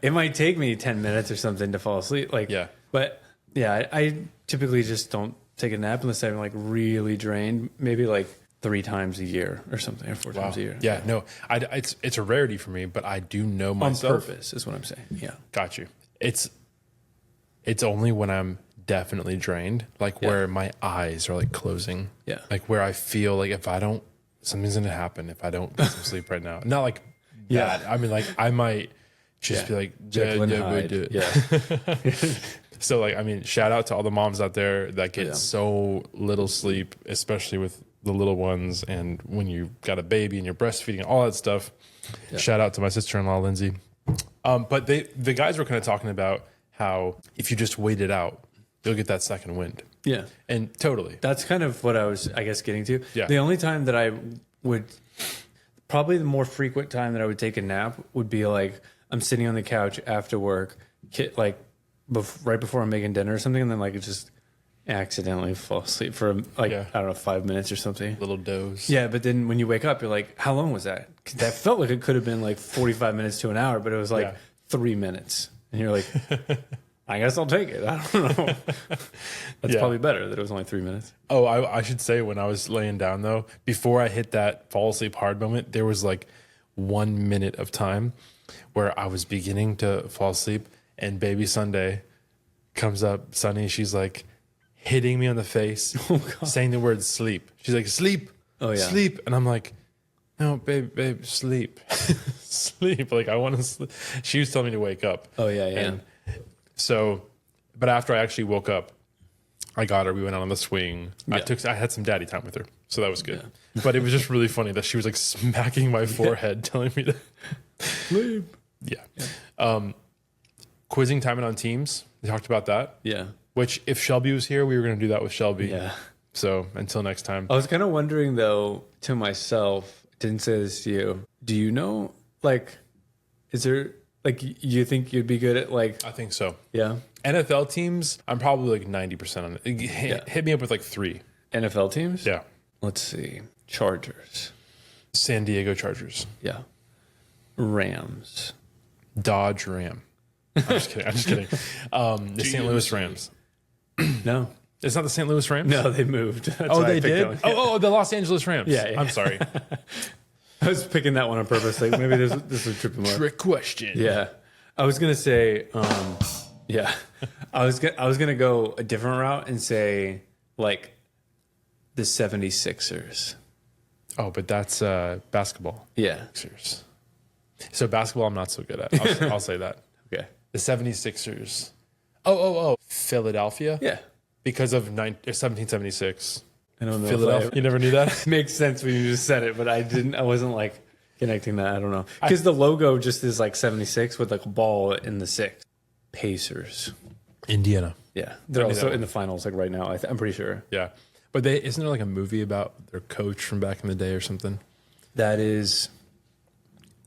it might take me 10 minutes or something to fall asleep. Like, Yeah. But yeah, I typically just don't take a nap unless I'm like really drained. Maybe like 3 times a year or something, or 4 times a year. Yeah, no, it's a rarity for me, but I do know On myself. purpose is what I'm saying. Yeah. Got you. It's only when I'm definitely drained, like where my eyes are like closing. Yeah. Like where I feel like if I don't, something's gonna happen if I don't get some sleep right now. Not like Yeah. bad. I mean, like I might just be like, Jekyll and we Hyde. do it. Yeah. So like, I mean, shout out to all the moms out there that get so little sleep, especially with the little ones, and when you got a baby and you're breastfeeding, all that stuff. Shout out to my sister-in-law, Lindsay. But the guys were kind of talking about how if you just wait it out, you'll get that second wind. Yeah. And totally. That's kind of what I was, I guess, getting to. Yeah. The only time that I would, probably the more frequent time that I would take a nap would be like I'm sitting on the couch after work, like right before I'm making dinner or something, and then like just accidentally fall asleep for like, I don't know, 5 minutes or something. Little doze. Yeah, but then when you wake up, you're like, how long was that? 'Cause that felt like it could have been like 45 minutes to an hour, but it was like 3 minutes. And you're like, I guess I'll take it. I don't know. That's probably better that it was only 3 minutes. Oh, I should say when I was laying down though, before I hit that fall asleep hard moment, there was like 1 minute of time where I was beginning to fall asleep, and baby Sunday comes up. Sunny, she's like hitting me on the face, saying the word sleep. She's like, sleep, sleep. And I'm like, no, babe, sleep, sleep. Like I want to sleep. She was telling me to wake up. Oh, yeah. And so, but after I actually woke up, I got her. We went out on the swing. I had some daddy time with her, so that was good. But it was just really funny that she was like smacking my forehead, telling me to sleep. Yeah. Quizzing timing on teams. We talked about that. Yeah. Which, if Shelby was here, we were going to do that with Shelby. Yeah. So until next time. I was kind of wondering though, to myself, didn't say this to you. Do you know, like, is there, like, you think you'd be good at like, I think so. yeah, NFL teams, I'm probably like 90% on it. Hit me up with like 3. NFL teams? Yeah. Let's see. Chargers. San Diego Chargers. Yeah. Rams. Dodge Ram. I'm just kidding. The St. Louis Rams. No. It's not the St. Louis Rams? No, they moved. That's Oh, why I they picked did? that one. Yeah. Oh, the Los Angeles Rams. Yeah. I'm sorry. I was picking that one on purpose. Like maybe this would trip him up. Trick question. Yeah. I was gonna say, yeah. I was gonna go a different route and say like the 76ers. Oh, but that's basketball. Yeah. Sixers. So basketball, I'm not so good at. I'll say that. Okay. The 76ers. Oh. Philadelphia? Yeah. Because of 1776. I don't know. Philadelphia. You never knew that? Makes sense when you just said it, but I wasn't like connecting that. I don't know. Because the logo just is like 76 with like a ball in the 6. Pacers. Indiana. Yeah. They're also that in the finals like right now. I'm pretty sure. Yeah. But isn't there like a movie about their coach from back in the day or something? That is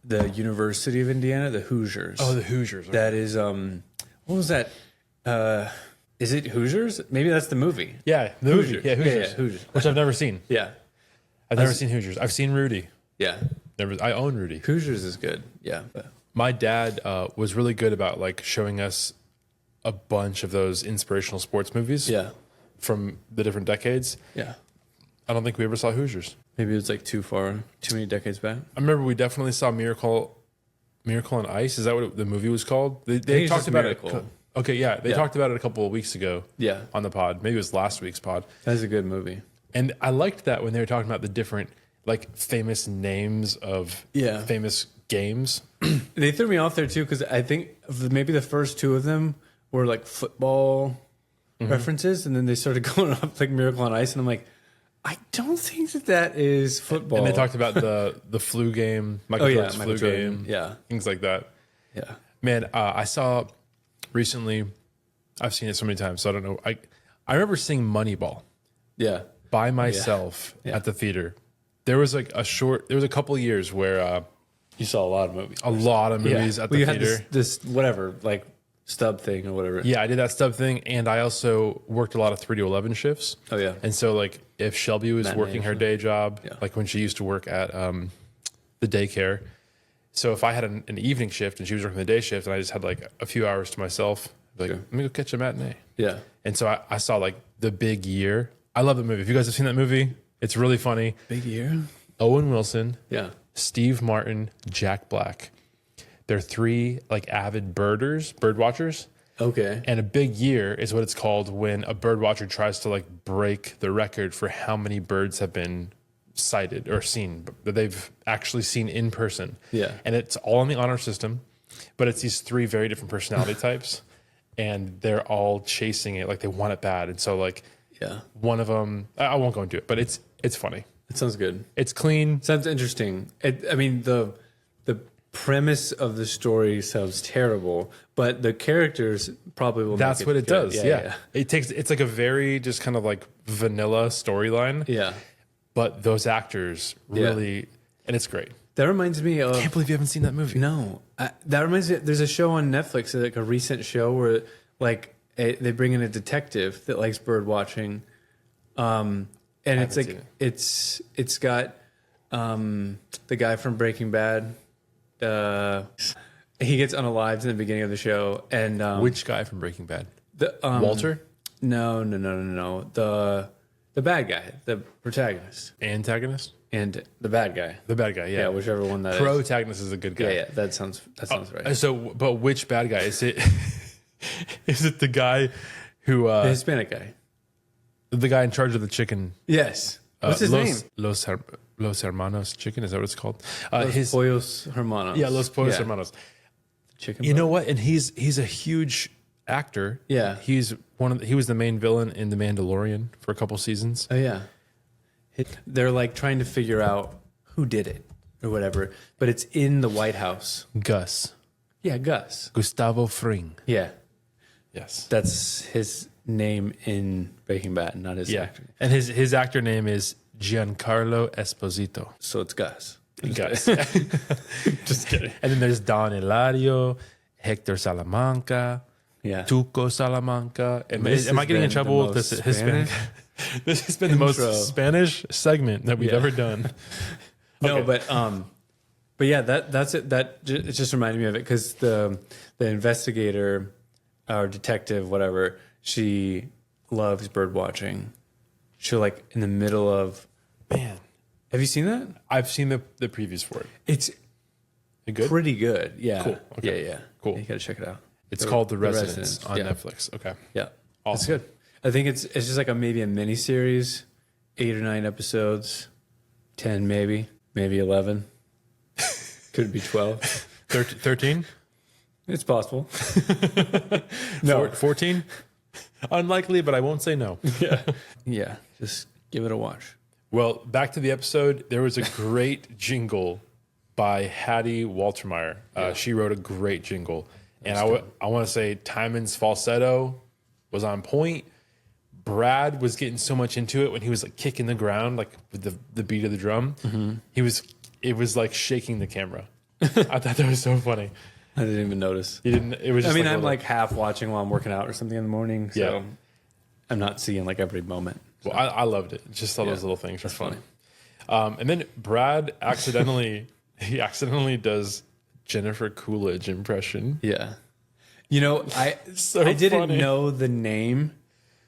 the University of Indiana, the Hoosiers. Oh, the Hoosiers. That is what was that? Is it Hoosiers? Maybe that's the movie. Yeah, the Hoosiers. Yeah, Hoosiers. Yeah, Hoosiers. Which I've never seen. Yeah. I've never seen Hoosiers. I've seen Rudy. Yeah. I own Rudy. Hoosiers is good. Yeah. My dad was really good about like showing us a bunch of those inspirational sports movies. Yeah. From the different decades. Yeah. I don't think we ever saw Hoosiers. Maybe it was like too many decades back. I remember we definitely saw Miracle on Ice. Is that what the movie was called? They it's talked just about Miracle. it. Okay, yeah. They talked about it a couple of weeks ago. Yeah. On the pod. Maybe it was last week's pod. That's a good movie. And I liked that when they were talking about the different like famous names of famous games. They threw me off there too because I think maybe the first 2 of them were like football references, and then they started going up like Miracle on Ice, and I'm like, I don't think that is football. And they talked about the flu game, Michael Jordan's flu game, things like that. Yeah, man, I saw recently. I've seen it so many times, so I don't know. I remember seeing Moneyball. Yeah, by myself at the theater. There was like there was a couple of years where You saw a lot of movies. A lot of movies at the you theater. had this whatever, like stub thing or whatever. Yeah, I did that stub thing, and I also worked a lot of 3 to 11 shifts. Oh, yeah. And so, like, if Shelby was Matinee working her shift. day job, Yeah. like when she used to work at the daycare, so if I had an evening shift and she was working the day shift, and I just had like a few hours to myself, like, Sure. let me go catch a matinee. Yeah. And so I saw like The Big Year. I love the movie. If you guys have seen that movie, it's really funny. Big year. Owen Wilson, Yeah. Steve Martin, Jack Black. They're 3 like avid bird watchers. Okay. And a big year is what it's called when a bird watcher tries to like break the record for how many birds have been sighted or seen that they've actually seen in person. Yeah. And it's all in the honor system, but it's these 3 very different personality types, and they're all chasing it like they want it bad. And so like Yeah. one of them, I won't go into it, but it's funny. It sounds good. It's clean. Sounds interesting. I mean, the premise of the story sounds terrible, but the characters probably will. That's make what it good. does. Yeah. It's like a very just kind of like vanilla storyline, Yeah. but those actors really, and it's great. That reminds me of. Can't believe you haven't seen that movie. No, that reminds me. There's a show on Netflix, like a recent show where like they bring in a detective that likes bird watching, and it's haven't like seen it's got the guy from Breaking Bad. He gets unalived in the beginning of the show, and Which guy from Breaking Bad? Walter? No. The bad guy, the protagonist, Antagonist? and the bad guy. The bad guy, yeah. Yeah, whichever one that is. Protagonist is a good guy. Yeah, that sounds right. So, but which bad guy is it? Is it the guy who The Hispanic guy. the guy in charge of the chicken? Yes. What's his name? Los Hermanos chicken. Is that what it's called? Los Pollos Hermanos. Yeah, Los Pollos Yeah. Hermanos. Chicken. You know what? And he's a huge actor. Yeah. He was the main villain in The Mandalorian for a couple seasons. Oh yeah. They're like trying to figure out who did it or whatever, but it's in the White House. Gus. Yeah, Gus. Gustavo Fring. Yeah, Yes. that's his name in Breaking Bad, not his Yeah. actor. And his actor name is Giancarlo Esposito. So it's Gus. Gus. Just kidding. And then there's Don Eladio, Hector Salamanca, Yeah. Tuco Salamanca. Am This I has getting in been trouble the with this most Hispanic? This has been the most intro. Spanish segment that we've ever done. No, Okay. but yeah, that's it. It just reminded me of it because the investigator or detective, whatever, she loves bird watching. She'll like in the middle of. Man, Have you seen that? I've seen the previews for it. It's You good? pretty good. Yeah. Cool. Okay. Yeah. Cool. Yeah, you gotta check it out. It's called The Residence Residence. on Yeah. Netflix. Okay. Yeah. It's Awesome. good. I think it's just like maybe a mini series, 8 or 9 episodes, 10 maybe 11. Could be 12. 13? It's possible. No. 14? Unlikely, but I won't say no. Yeah. Just give it a watch. Well, back to the episode. There was a great jingle by Hattie Waltermeyer. She wrote a great jingle. And I want to say Timon's falsetto was on point. Brad was getting so much into it when he was like kicking the ground, like with the beat of the drum. It was like shaking the camera. I thought that was so funny. I didn't even notice. You didn't, it was I just mean, a I'm little- like half watching while I'm working out or something in the morning. So Yeah. I'm not seeing like every moment. Well, I loved it. Just all those little things. That's were funny. And then Brad accidentally does Jennifer Coolidge impression. Yeah. You know, I didn't funny. know the name.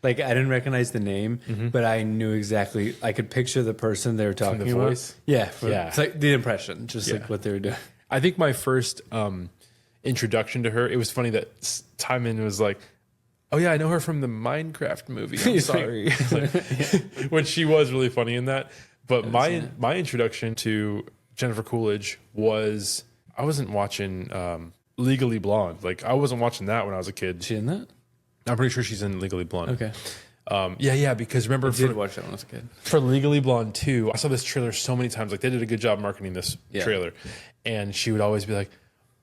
Like I didn't recognize the name, but I knew exactly. I could picture the person they were talking the about. voice? Yeah, Yeah. It's like the impression, just like what they were doing. I think my first introduction to her, it was funny that Timon was like, "Oh yeah, I know her from the Minecraft movie." I'm sorry, when she was really funny in that. But my introduction to Jennifer Coolidge was I wasn't watching Legally Blonde. Like I wasn't watching that when I was a kid. She in that? I'm pretty sure she's in Legally Blonde. Okay. Yeah, because remember I did watch that when I was a kid. for Legally Blonde 2, I saw this trailer so many times. Like they did a good job marketing this trailer. And she would always be like,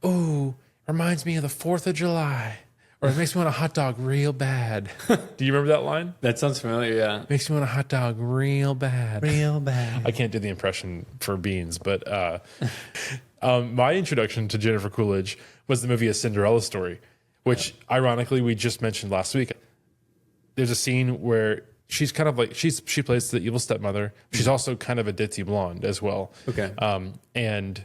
"Oh, reminds me of the 4th of July." Or it makes me want a hot dog real bad. Do you remember that line? That sounds familiar. Yeah. Makes me want a hot dog real bad. Real bad. I can't do the impression for Beans, but My introduction to Jennifer Coolidge was the movie A Cinderella Story, which ironically we just mentioned last week. There's a scene where she's kind of like she plays the evil stepmother. She's also kind of a ditzy blonde as well. Okay. And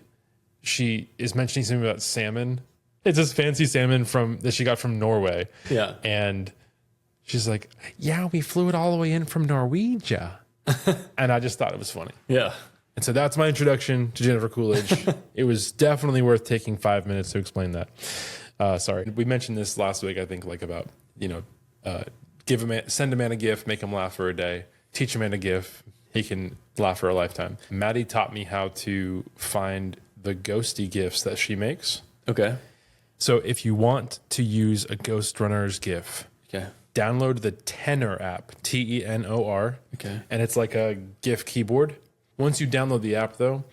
she is mentioning something about salmon. It's this fancy salmon that she got from Norway. Yeah. And she's like, "Yeah, we flew it all the way in from Norwegia." And I just thought it was funny. Yeah. And so that's my introduction to Jennifer Coolidge. It was definitely worth taking 5 minutes to explain that. Sorry. We mentioned this last week, I think, like about, send a man a gift, make him laugh for a day, teach a man a gift, he can laugh for a lifetime. Maddie taught me how to find the ghosty gifts that she makes. Okay. So if you want to use a Ghostrunners GIF, Okay. download the Tenor app, Tenor. Okay. And it's like a GIF keyboard. Once you download the app, though,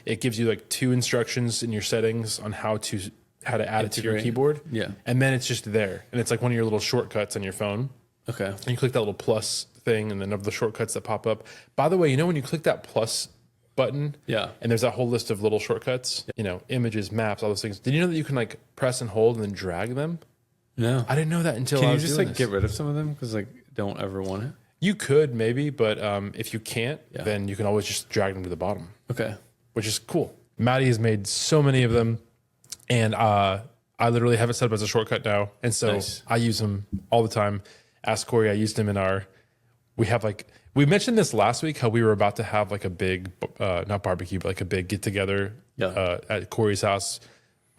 it gives you like 2 instructions in your settings on how to add it to your keyboard. Yeah. And then it's just there. And it's like one of your little shortcuts on your phone. Okay. And you click that little plus thing and then of the shortcuts that pop up. By the way, when you click that plus button, Yeah. and there's that whole list of little shortcuts, images, maps, all those things. Did you know that you can like press and hold and then drag them? No. I didn't know that until Can I you was just doing like this. get rid of some of them because like don't ever want it? You could maybe, but if you can't, then you can always just drag them to the bottom, Okay. which is cool. Maddie has made so many of them, and I literally have it set up as a shortcut now, and so Nice. I use them all the time. Ask Cory, I used them we mentioned this last week, how we were about to have like a big, not barbecue, but like a big get together at Cory's house,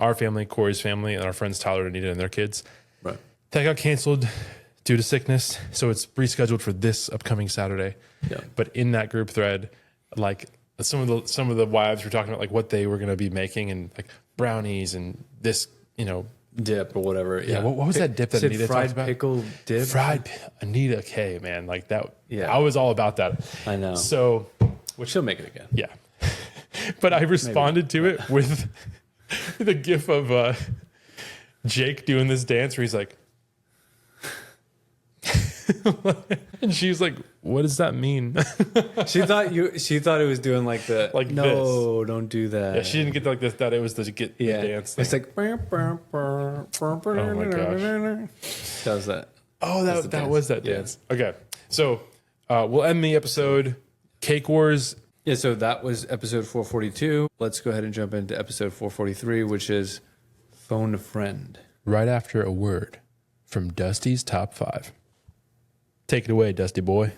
our family, Cory's family, and our friends Tyler and Anita and their kids. Right. That got canceled due to sickness, so it's rescheduled for this upcoming Saturday. Yeah. But in that group thread, like some of the wives were talking about like what they were going to be making and like brownies and this, Dip or whatever. yeah. What was that dip that Said Anita fried talked about? pickle dip. Anita K, man, like that. Yeah. I was all about that. I know. So She'll make it again. yeah, but I responded to it with the gif of Jake doing this dance where he's like, and she's like, "What does that mean?" She thought it was doing like the Like no, don't do that. Yeah, she didn't get like this. That it was the the dance thing. It's like oh my gosh. Does that? Oh, that dance. was that Yeah. dance. Okay, so we'll end the episode. Cake Wars. Yeah, so that was episode 442. Let's go ahead and jump into episode 443, which is Phone a Friend. Right after a word from Dusty's Top 5. Take it away, Dusty boy.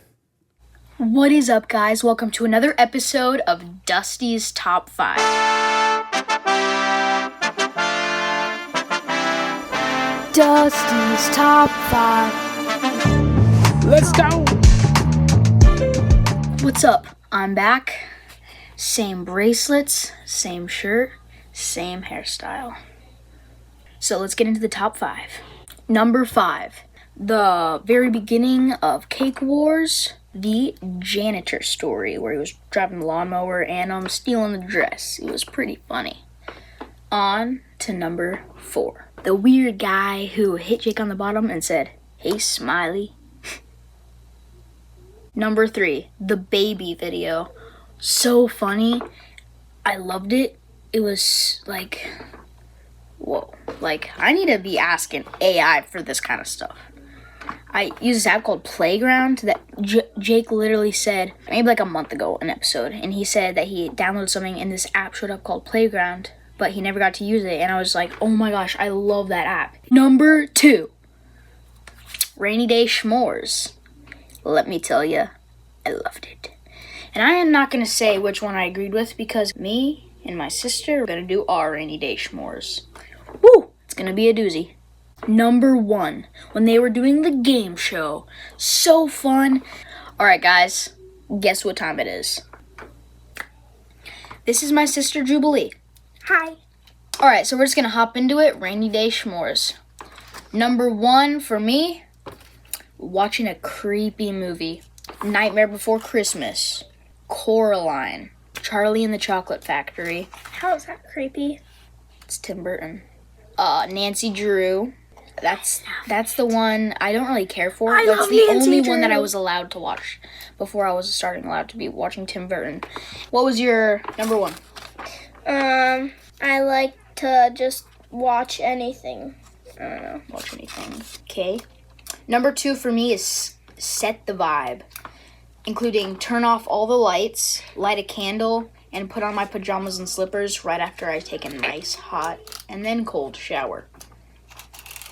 What is up, guys? Welcome to another episode of Dusty's Top 5. Dusty's Top 5. Let's go. What's up? I'm back. Same bracelets, same shirt, same hairstyle. So let's get into the top 5. Number 5. The very beginning of Cake Wars, the janitor story, where he was driving the lawnmower and stealing the dress. It was pretty funny. On to number 4. The weird guy who hit Jake on the bottom and said, "Hey, Smiley." Number 3, the baby video. So funny. I loved it. It was like, whoa. Like, I need to be asking AI for this kind of stuff. I use this app called Playground that Jake literally said, maybe like a month ago, an episode, and he said that he downloaded something and this app showed up called Playground, but he never got to use it, and I was like, oh my gosh, I love that app. Number 2, Rainy Day S'mores. Let me tell you, I loved it. And I am not going to say which one I agreed with because me and my sister are going to do our Rainy Day S'mores. Woo! It's going to be a doozy. Number 1, when they were doing the game show. So fun. Alright, guys, guess what time it is. This is my sister Jubilee. Hi. Alright, so we're just going to hop into it. Rainy Day S'mores. Number 1 for me, watching a creepy movie. Nightmare Before Christmas. Coraline. Charlie and the Chocolate Factory. How is that creepy? It's Tim Burton. Nancy Drew. That's the one I don't really care for. That's the only one that I was allowed to watch before I was starting allowed to be watching Tim Burton. What was your number 1? I like to just watch anything. I don't know. Watch anything. Okay. Number 2 for me is set the vibe, including turn off all the lights, light a candle, and put on my pajamas and slippers right after I take a nice hot and then cold shower.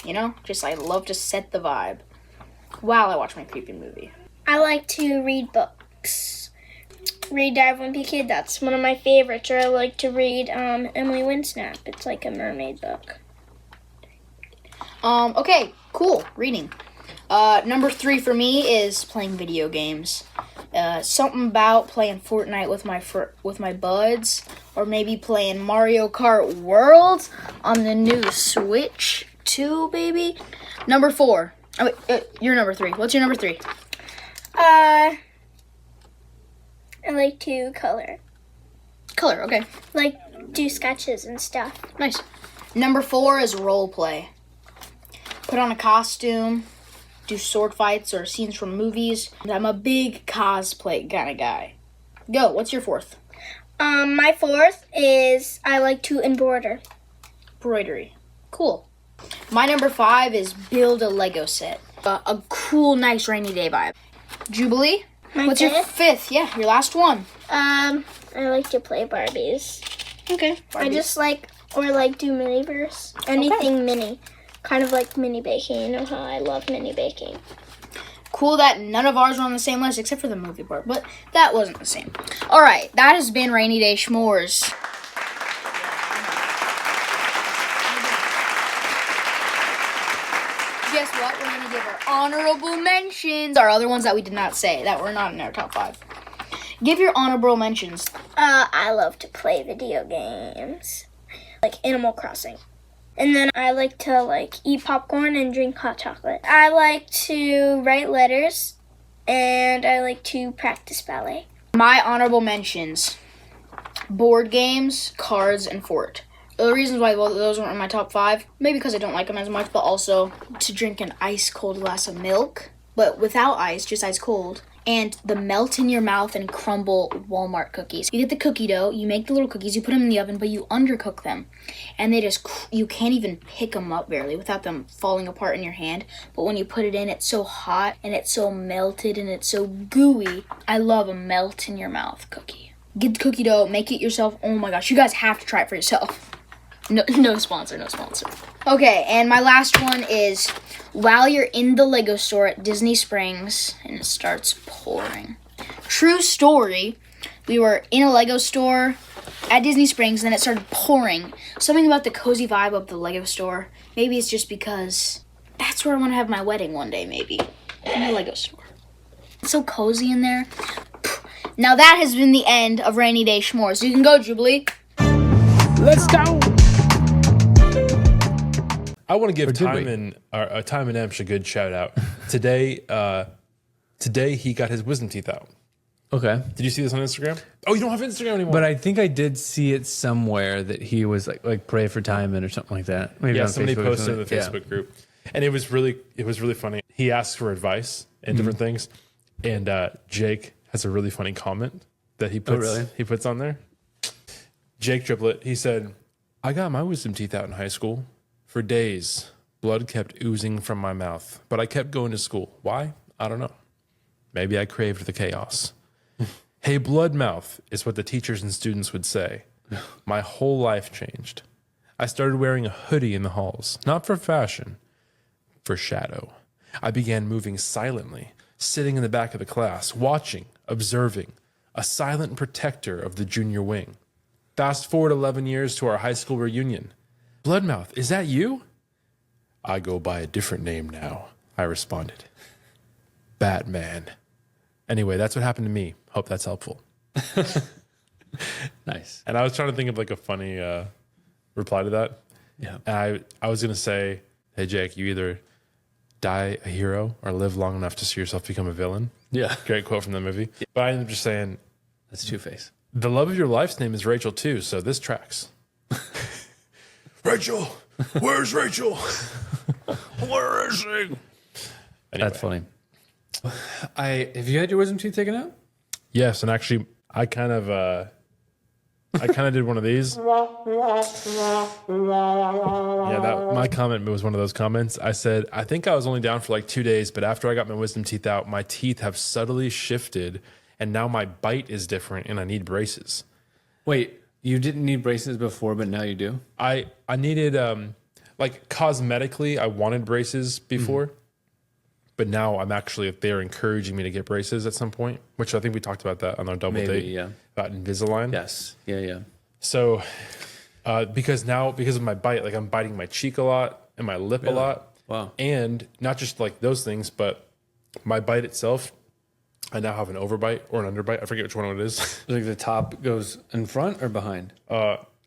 You know, just I love to set the vibe while I watch my creepy movie. I like to read books. Read Dive Wimpy Kid, that's one of my favorites. Or I like to read Emily Winsnap. It's like a mermaid book. Okay, cool. Reading. Number 3 for me is playing video games. Something about playing Fortnite with my buds, or maybe playing Mario Kart World on the new Switch 2, baby. Number 4. Oh, wait, you're number 3. What's your number 3? I like to color. Color, okay. Like do sketches and stuff. Nice. Number 4 is role play. Put on a costume, do sword fights or scenes from movies. I'm a big cosplay kind of guy. Go, what's your 4th? My 4th is I like to embroider. Embroidery. Cool. My number 5 is build a Lego set. A cool, nice rainy day vibe. Jubilee? What's your 5th? Yeah, your last one. I like to play Barbies. Okay. I just like do miniverse. Anything mini. Kind of like mini baking. You know how I love mini baking. Cool that none of ours were on the same list except for the movie part, but that wasn't the same. All right, that has been Rainy Day Schmores. Guess what? We're going to give our honorable mentions, our other ones that we did not say, that were not in our top 5. Give your honorable mentions. I love to play video games. Like Animal Crossing. And then I like to eat popcorn and drink hot chocolate. I like to write letters, and I like to practice ballet. My honorable mentions: board games, cards, and fort. The reasons why those weren't in my top 5, maybe because I don't like them as much, but also to drink an ice cold glass of milk, but without ice, just ice cold. And the melt in your mouth and crumble Walmart cookies. You get the cookie dough, you make the little cookies, you put them in the oven, but you undercook them. And they just, you can't even pick them up barely without them falling apart in your hand. But when you put it in, it's so hot and it's so melted and it's so gooey. I love a melt in your mouth cookie. Get the cookie dough, make it yourself. Oh my gosh, you guys have to try it for yourself. No sponsor, no sponsor. Okay, and my last one is while you're in the Lego store at Disney Springs and it starts pouring. True story. We were in a Lego store at Disney Springs and it started pouring. Something about the cozy vibe of the Lego store. Maybe it's just because that's where I want to have my wedding one day, maybe. In the Lego store. It's so cozy in there. Now that has been the end of Rainy Day Schmores. You can go, Jubilee. Let's go. I want to give did Time we? and Time and Emsh a good shout out. Today he got his wisdom teeth out. Okay. Did you see this on Instagram? Oh, you don't have Instagram anymore. But I think I did see it somewhere that he was like pray for Timon or something like that. Maybe yeah, on somebody Facebook or posted in the something. Facebook group, and it was really funny. He asks for advice and different things, and Jake has a really funny comment that he puts on there. Jake Triplett, he said, "I got my wisdom teeth out in high school. For days, blood kept oozing from my mouth, but I kept going to school. Why? I don't know. Maybe I craved the chaos. Hey, blood mouth is what the teachers and students would say. My whole life changed. I started wearing a hoodie in the halls, not for fashion, for shadow. I began moving silently, sitting in the back of the class, watching, observing, a silent protector of the junior wing. Fast forward 11 years to our high school reunion. Bloodmouth, is that you? I go by a different name now, I responded. Batman. Anyway, that's what happened to me. Hope that's helpful." Nice. And I was trying to think of like a funny reply to that. Yeah. And I was going to say, hey, Jake, you either die a hero or live long enough to see yourself become a villain. Yeah. Great quote from the movie. But I ended up just saying, That's Two-Face. the love of your life's name is Rachel too, so this tracks. Rachel, where's Rachel? Where is she? Anyway. That's funny. Have you had your wisdom teeth taken out? Yes, and actually, I kind of I kind of did one of these. Yeah, my comment was one of those comments. I said, I think I was only down for like 2 days, but after I got my wisdom teeth out, my teeth have subtly shifted, and now my bite is different, and I need braces. Wait, you didn't need braces before, but now you do? I needed, like cosmetically, I wanted braces before, but now I'm actually, if they're encouraging me to get braces at some point, which I think we talked about that on our double date. Yeah. About Invisalign. Yes. Yeah. So, because of my bite, like I'm biting my cheek a lot and my lip a lot. Wow. And not just like those things, but my bite itself, I now have an overbite or an underbite. I forget which one it is. Like the top goes in front or behind?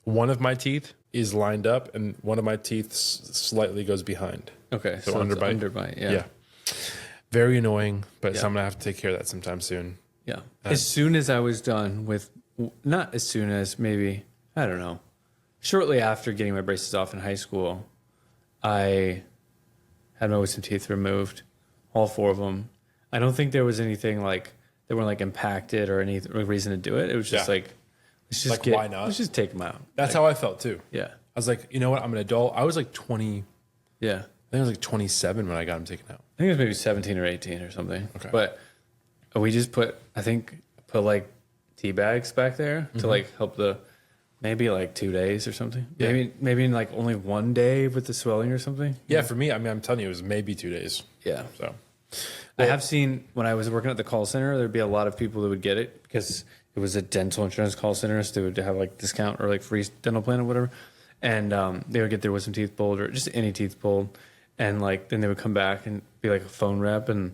One of my teeth is lined up and one of my teeth slightly goes behind. Okay. So it's underbite. Underbite. Yeah. Very annoying, but so I'm going to have to take care of that sometime soon. Yeah. As soon as I was done with, not as soon as, maybe, I don't know, shortly after getting my braces off in high school, I had my wisdom teeth removed, all 4 of them. I don't think there was anything like, they weren't like impacted or any reason to do it. It was just like, let's just Like, why not? Let's just take them out. That's how I felt too. Yeah. I was like, you know what? I'm an adult. I was like 20. Yeah. I think I was like 27 when I got them taken out. I think it was maybe 17 or 18 or something. Okay. But we just put like tea bags back there to like help maybe like 2 days or something. Yeah. Maybe in like only 1 day with the swelling or something. Yeah, for me, I mean, I'm telling you, it was maybe 2 days. Yeah. So I have seen when I was working at the call center, there'd be a lot of people that would get it because it was a dental insurance call center. So they would have like discount or like free dental plan or whatever. And they would get their wisdom teeth pulled or just any teeth pulled. And like, then they would come back and be like a phone rep and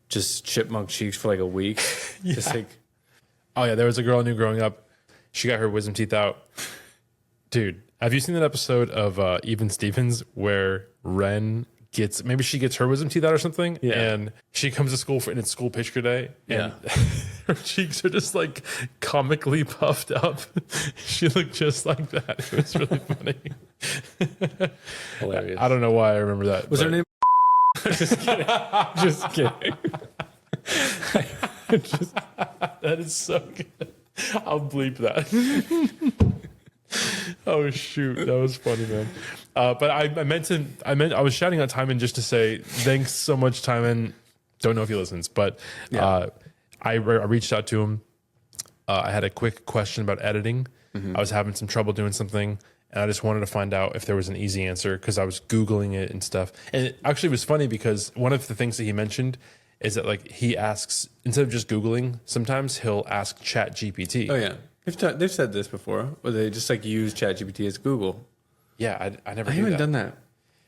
just chipmunk cheeks for like a week. Just like, oh yeah, there was a girl I knew growing up. She got her wisdom teeth out. Dude, have you seen that episode of Even Stevens where Ren maybe she gets her wisdom teeth out or something? Yeah. And she comes to school and it's school picture day. And her cheeks are just like comically puffed up. She looked just like that. It was really funny. hilarious. I don't know why I remember that. Was her but- name? Just kidding. Just kidding. That is so good. I'll bleep that. Oh shoot, that was funny, man. But I was shouting out Timon just to say thanks so much, Timon. Don't know if he listens, but I reached out to him. I had a quick question about editing. I was having some trouble doing something, and I just wanted to find out if there was an easy answer because I was Googling it and stuff. And it actually was funny because one of the things that he mentioned is that like he asks, instead of just Googling, sometimes he'll ask ChatGPT. Oh yeah, they've said this before, where they just like use ChatGPT as Google. Yeah, I never. I haven't done that.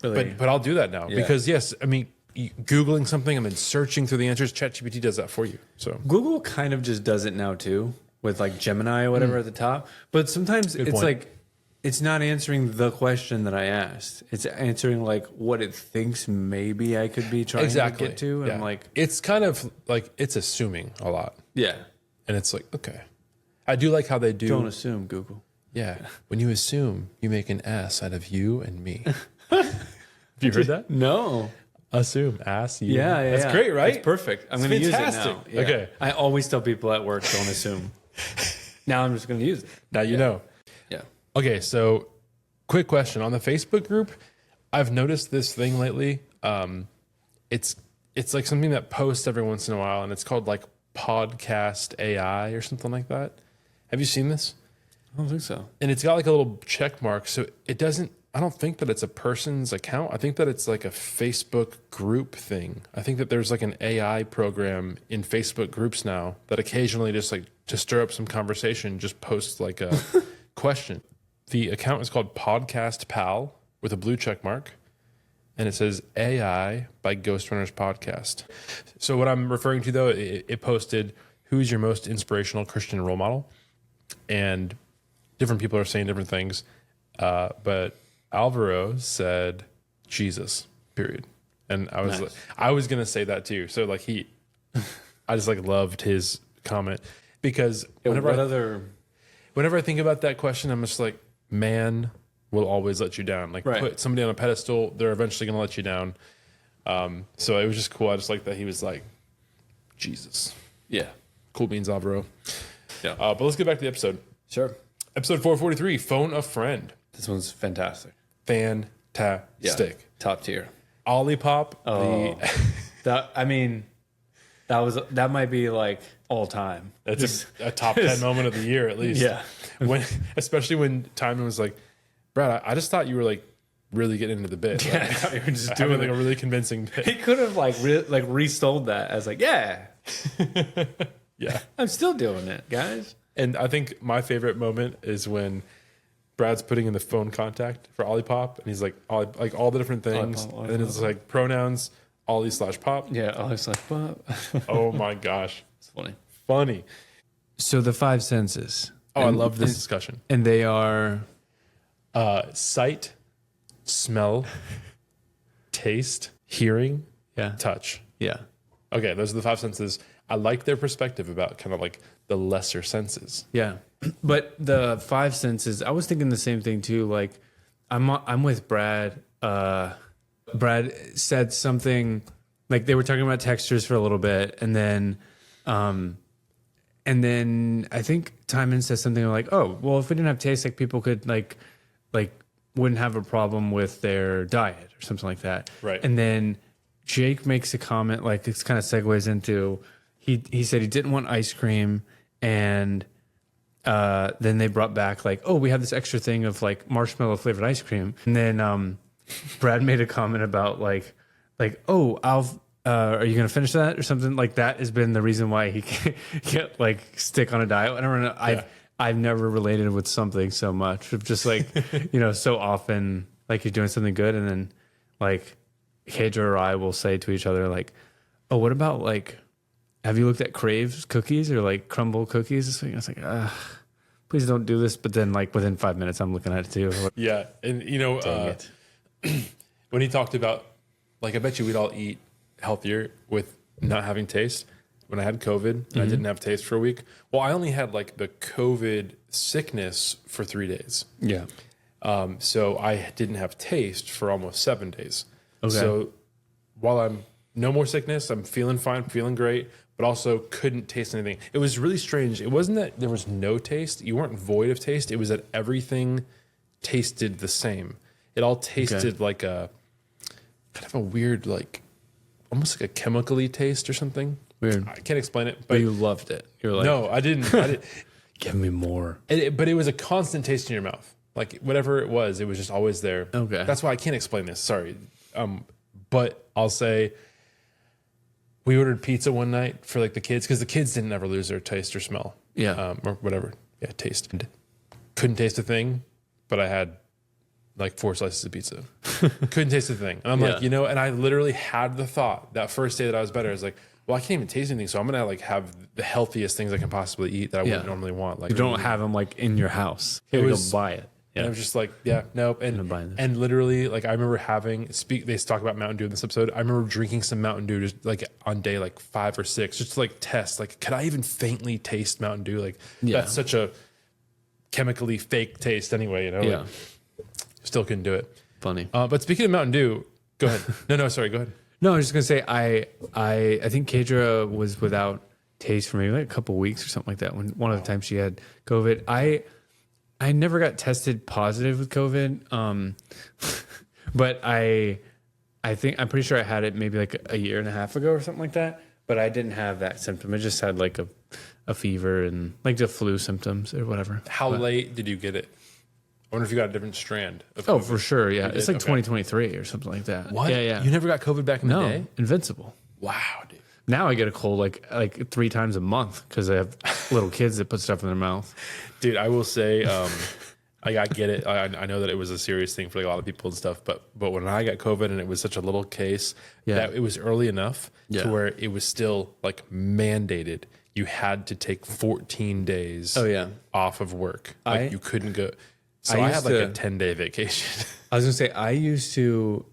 Really, but I'll do that now because yes, I mean Googling something and then searching through the answers, ChatGPT does that for you. So Google kind of just does it now too, with like Gemini or whatever at the top. But sometimes it's point. like it's not answering the question that I asked. It's answering like what it thinks maybe I could be trying to get to, and Yeah. like it's kind of like it's assuming a lot, yeah, and it's like okay, I do like how they do. don't assume Google. Yeah, when you assume, you make an ass out of you and me. Have you heard that? No. Assume ass you. Yeah, That's great, right? That's perfect. I'm It's going to use it fantastic. now. Yeah. Okay. I always tell people at work, don't assume. Now I'm just going to use it. Now you know. Yeah. Okay, so quick question on the Facebook group. I've noticed this thing lately. It's like something that posts every once in a while, and it's called like Podcast AI or something like that. Have you seen this? I don't think so. And it's got like a little check mark, so it doesn't. I don't think that it's a person's account. I think that it's like a Facebook group thing. I think that there's like an AI program in Facebook groups now that occasionally just like to stir up some conversation, just posts like a question. The account is called Podcast Pal with a blue check mark, and it says AI by Ghostrunners Podcast. So what I'm referring to though, it posted who's your most inspirational Christian role model, and different people are saying different things, but Alvaro said Jesus, period. And I was Nice. I was gonna say that too. So like I just like loved his comment because whenever I think about that question, I'm just like, man will always let you down. Like Right. put somebody on a pedestal, they're eventually gonna let you down. So it was just cool. I just like that he was like, Jesus. Yeah. Cool beans, Alvaro. Yeah. But let's get back to the episode. Sure. Episode 443, Phone a Friend. This one's fantastic. Fantastic. Top tier. Olipop. Oh, that might be like all time. That's a top 10 moment of the year, at least. Yeah. Especially when Timon was like, Brad, I just thought you were like really getting into the bit. Yeah, I Like, thought you were just having doing like a really convincing He bit. could have resold that as like, yeah, Yeah. I'm still doing it, guys. And I think my favorite moment is when Brad's putting in the phone contact for Olipop, and he's like, all the different things. Olipop, And then it's like pronouns, Ollie/Pop. Yeah, I was like, what? Oh my gosh. It's funny. Funny. So the five senses. Oh, I love this discussion. And they are Sight, smell, taste, hearing, yeah, touch. yeah. Okay, those are the five senses. I like their perspective about kind of like the lesser senses. Yeah. But the five senses, I was thinking the same thing too. Like I'm with Brad. Brad said something like they were talking about textures for a little bit, and then I think Timon says something like, "Oh, well, if we didn't have taste, like people could like wouldn't have a problem with their diet or something like that." Right. And then Jake makes a comment like this kind of segues into he said he didn't want ice cream, and then they brought back like, oh, we have this extra thing of like marshmallow flavored ice cream, and then Brad made a comment about like oh, are you gonna finish that or something like that has been the reason why he can't like stick on a diet. I don't know. I've never related with something so much of just like so often like you're doing something good, and then like Kedra or I will say to each other like, oh, what about like, have you looked at Crave's cookies or like Crumble cookies this week? I was like, please don't do this. But then like within 5 minutes, I'm looking at it too. Yeah. And Dang it. when he talked about, like, I bet you we'd all eat healthier with not having taste. When I had COVID and I didn't have taste for a week. Well, I only had like the COVID sickness for 3 days. Yeah. So I didn't have taste for almost 7 days. Okay. So while I'm no more sickness, I'm feeling fine, feeling great, but also couldn't taste anything. It was really strange. It wasn't that there was no taste. You weren't void of taste. It was that everything tasted the same. It all tasted like a kind of a weird, like almost like a chemically taste or something. Weird. I can't explain it, But but you loved it. You're like, no, I didn't. give me more. But it was a constant taste in your mouth. Like whatever it was just always there. Okay. That's why I can't explain this. Sorry. But I'll say we ordered pizza one night for like the kids because the kids didn't ever lose their taste or smell. Yeah. Or whatever. Yeah, taste. Couldn't taste a thing, but I had like 4 slices of pizza. Couldn't taste a thing. And I'm like, and I literally had the thought that first day that I was better. I was like, well, I can't even taste anything, so I'm gonna like have the healthiest things I can possibly eat that I wouldn't normally want. Like You don't have them like in your house. You gotta go buy it. And I was just like, yeah, nope. And literally, like I remember they talk about Mountain Dew in this episode. I remember drinking some Mountain Dew just like on day like 5 or 6, just to like test, like, could I even faintly taste Mountain Dew? Like that's such a chemically fake taste anyway, Yeah. Like, still couldn't do it. Funny. But speaking of Mountain Dew, go ahead. No, sorry, go ahead. No, I was just gonna say I think Kedra was without taste for maybe like a couple weeks or something like that. When one of the times she had COVID, I never got tested positive with COVID, but I think I'm pretty sure I had it maybe like a year and a half ago or something like that. But I didn't have that symptom. I just had like a fever and like the flu symptoms or whatever. How late did you get it? I wonder if you got a different strand. Of Oh, COVID. for sure. Yeah, it's like Okay. 2023 or something like that. What? Yeah. You never got COVID back in the day? Invincible. Wow, dude. Now I get a cold like 3 times a month because I have little kids that put stuff in their mouth. Dude, I will say, I get it. I know that it was a serious thing for like a lot of people and stuff, but when I got COVID and it was such a little case, that it was early enough to where it was still like mandated. You had to take 14 days off of work. Like you couldn't go. So I had like a 10-day vacation. I was gonna say I used to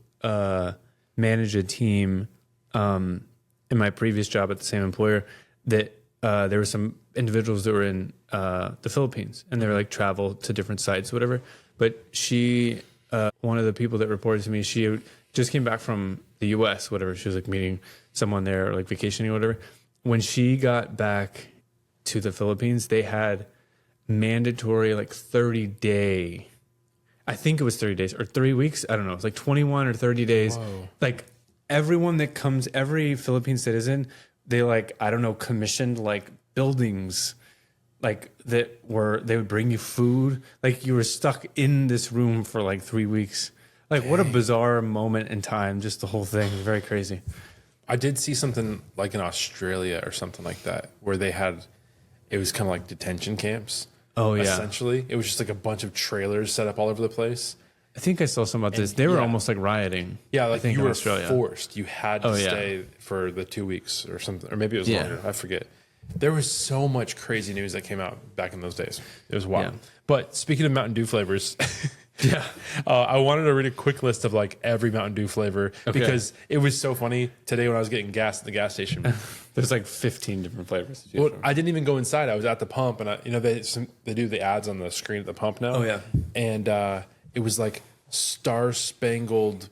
manage a team in my previous job at the same employer that there were some individuals that were in the Philippines and they were like travel to different sites, whatever. But she, one of the people that reported to me, she just came back from the U.S., whatever. She was like meeting someone there, or like vacationing or whatever. When she got back to the Philippines, they had mandatory like 30-day. I think it was 30 days or 3 weeks. I don't know. It's like 21 or 30 days. Whoa. Like everyone that comes, every Philippine citizen, they like, I don't know, commissioned like buildings like they would bring you food. Like you were stuck in this room for like 3 weeks. Like what a bizarre moment in time. Just the whole thing. Very crazy. I did see something like in Australia or something like that where they had, it was kind of like detention camps. Oh, yeah. Essentially, it was just like a bunch of trailers set up all over the place. I think I saw something about this. They were yeah. almost like rioting. Yeah, I like think you in were Australia. forced. You had to Oh, yeah. stay for the 2 weeks or something, or maybe it was Yeah. longer. I forget. There was so much crazy news that came out back in those days. It was wild. Yeah. But speaking of Mountain Dew flavors, Yeah. I wanted to read a quick list of like every Mountain Dew flavor because it was so funny today when I was getting gas at the gas station. There's like 15 different flavors. to choose Well, from. I didn't even go inside. I was at the pump, and they do the ads on the screen at the pump now. Oh, yeah. And it was like Star Spangled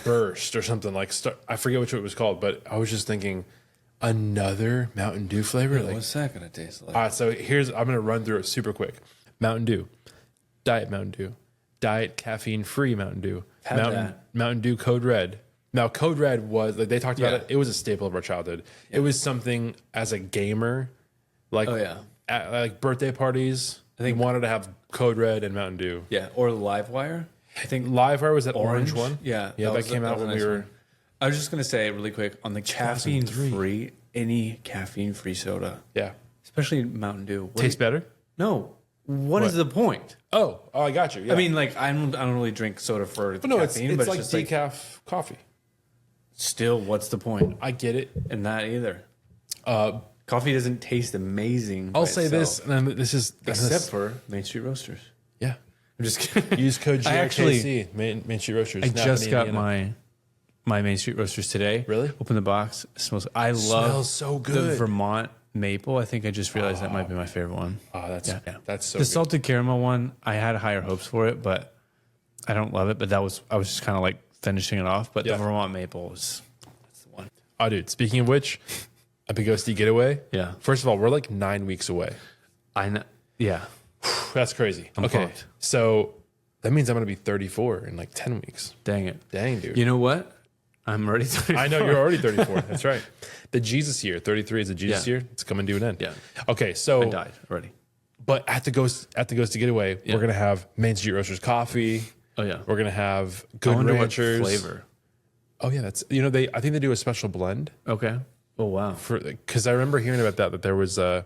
Burst or something like I forget which it was called, but I was just thinking another Mountain Dew flavor. Like, What's that going to taste like? all right, so I'm gonna run through it super quick. Mountain Dew, Diet Mountain Dew, Diet caffeine-free Mountain Dew, Had Mountain Dew Code Red. Now, Code Red was like they talked about Yeah. it. It was a staple of our childhood. It was something as a gamer, like Oh, yeah. at like birthday parties. I think wanted to have Code Red and Mountain Dew. Yeah. Or Livewire. I think Livewire was that orange one. Yeah. yeah, that came out was a when nice we were. one. I was just going to say really quick on the caffeine-free, any caffeine-free soda, Yeah, especially Mountain Dew. tastes better. No. What is the point? Oh, I got you. Yeah. I mean, like, I don't really drink soda for but no, caffeine, it's but like it's just decaf coffee. still, what's the point I get it. in that either? Coffee doesn't taste amazing. I'll by say this, itself, and this is except for Main Street Roasters. yeah. I'm just kidding. Use code I actually- GRKC, Main Street Roasters. I Snap just in got Indiana. my Main Street Roasters today. Really? Open the box. It smells. I love Smells so the good. Vermont maple. I think I just realized that might be my favorite one. Oh, that's so The good. salted caramel one. I had higher hopes for it, but I don't love it. But I was just kind of like finishing it off. But Yeah. the Vermont maple that's the one. Oh, dude. Speaking of which, a Big Ghosty getaway. Yeah. First of all, we're like 9 weeks away. I know. Yeah. That's crazy. I'm okay, pumped. so that means I'm gonna be 34 in like 10 weeks. Dang it. Dang, dude. You know what? I'm already 34. I know you're already 34. That's right. The Jesus year, 33 is a Jesus Yeah. year. It's coming to an end. Yeah. Okay, so I died already. but at the Ghosty getaway, Yeah. we're gonna have Main Street Roasters coffee. Oh yeah. We're gonna have I Good wonder Ranchers what flavor. Oh yeah, that's I think they do a special blend Okay. Oh wow. for because I remember hearing about that there was like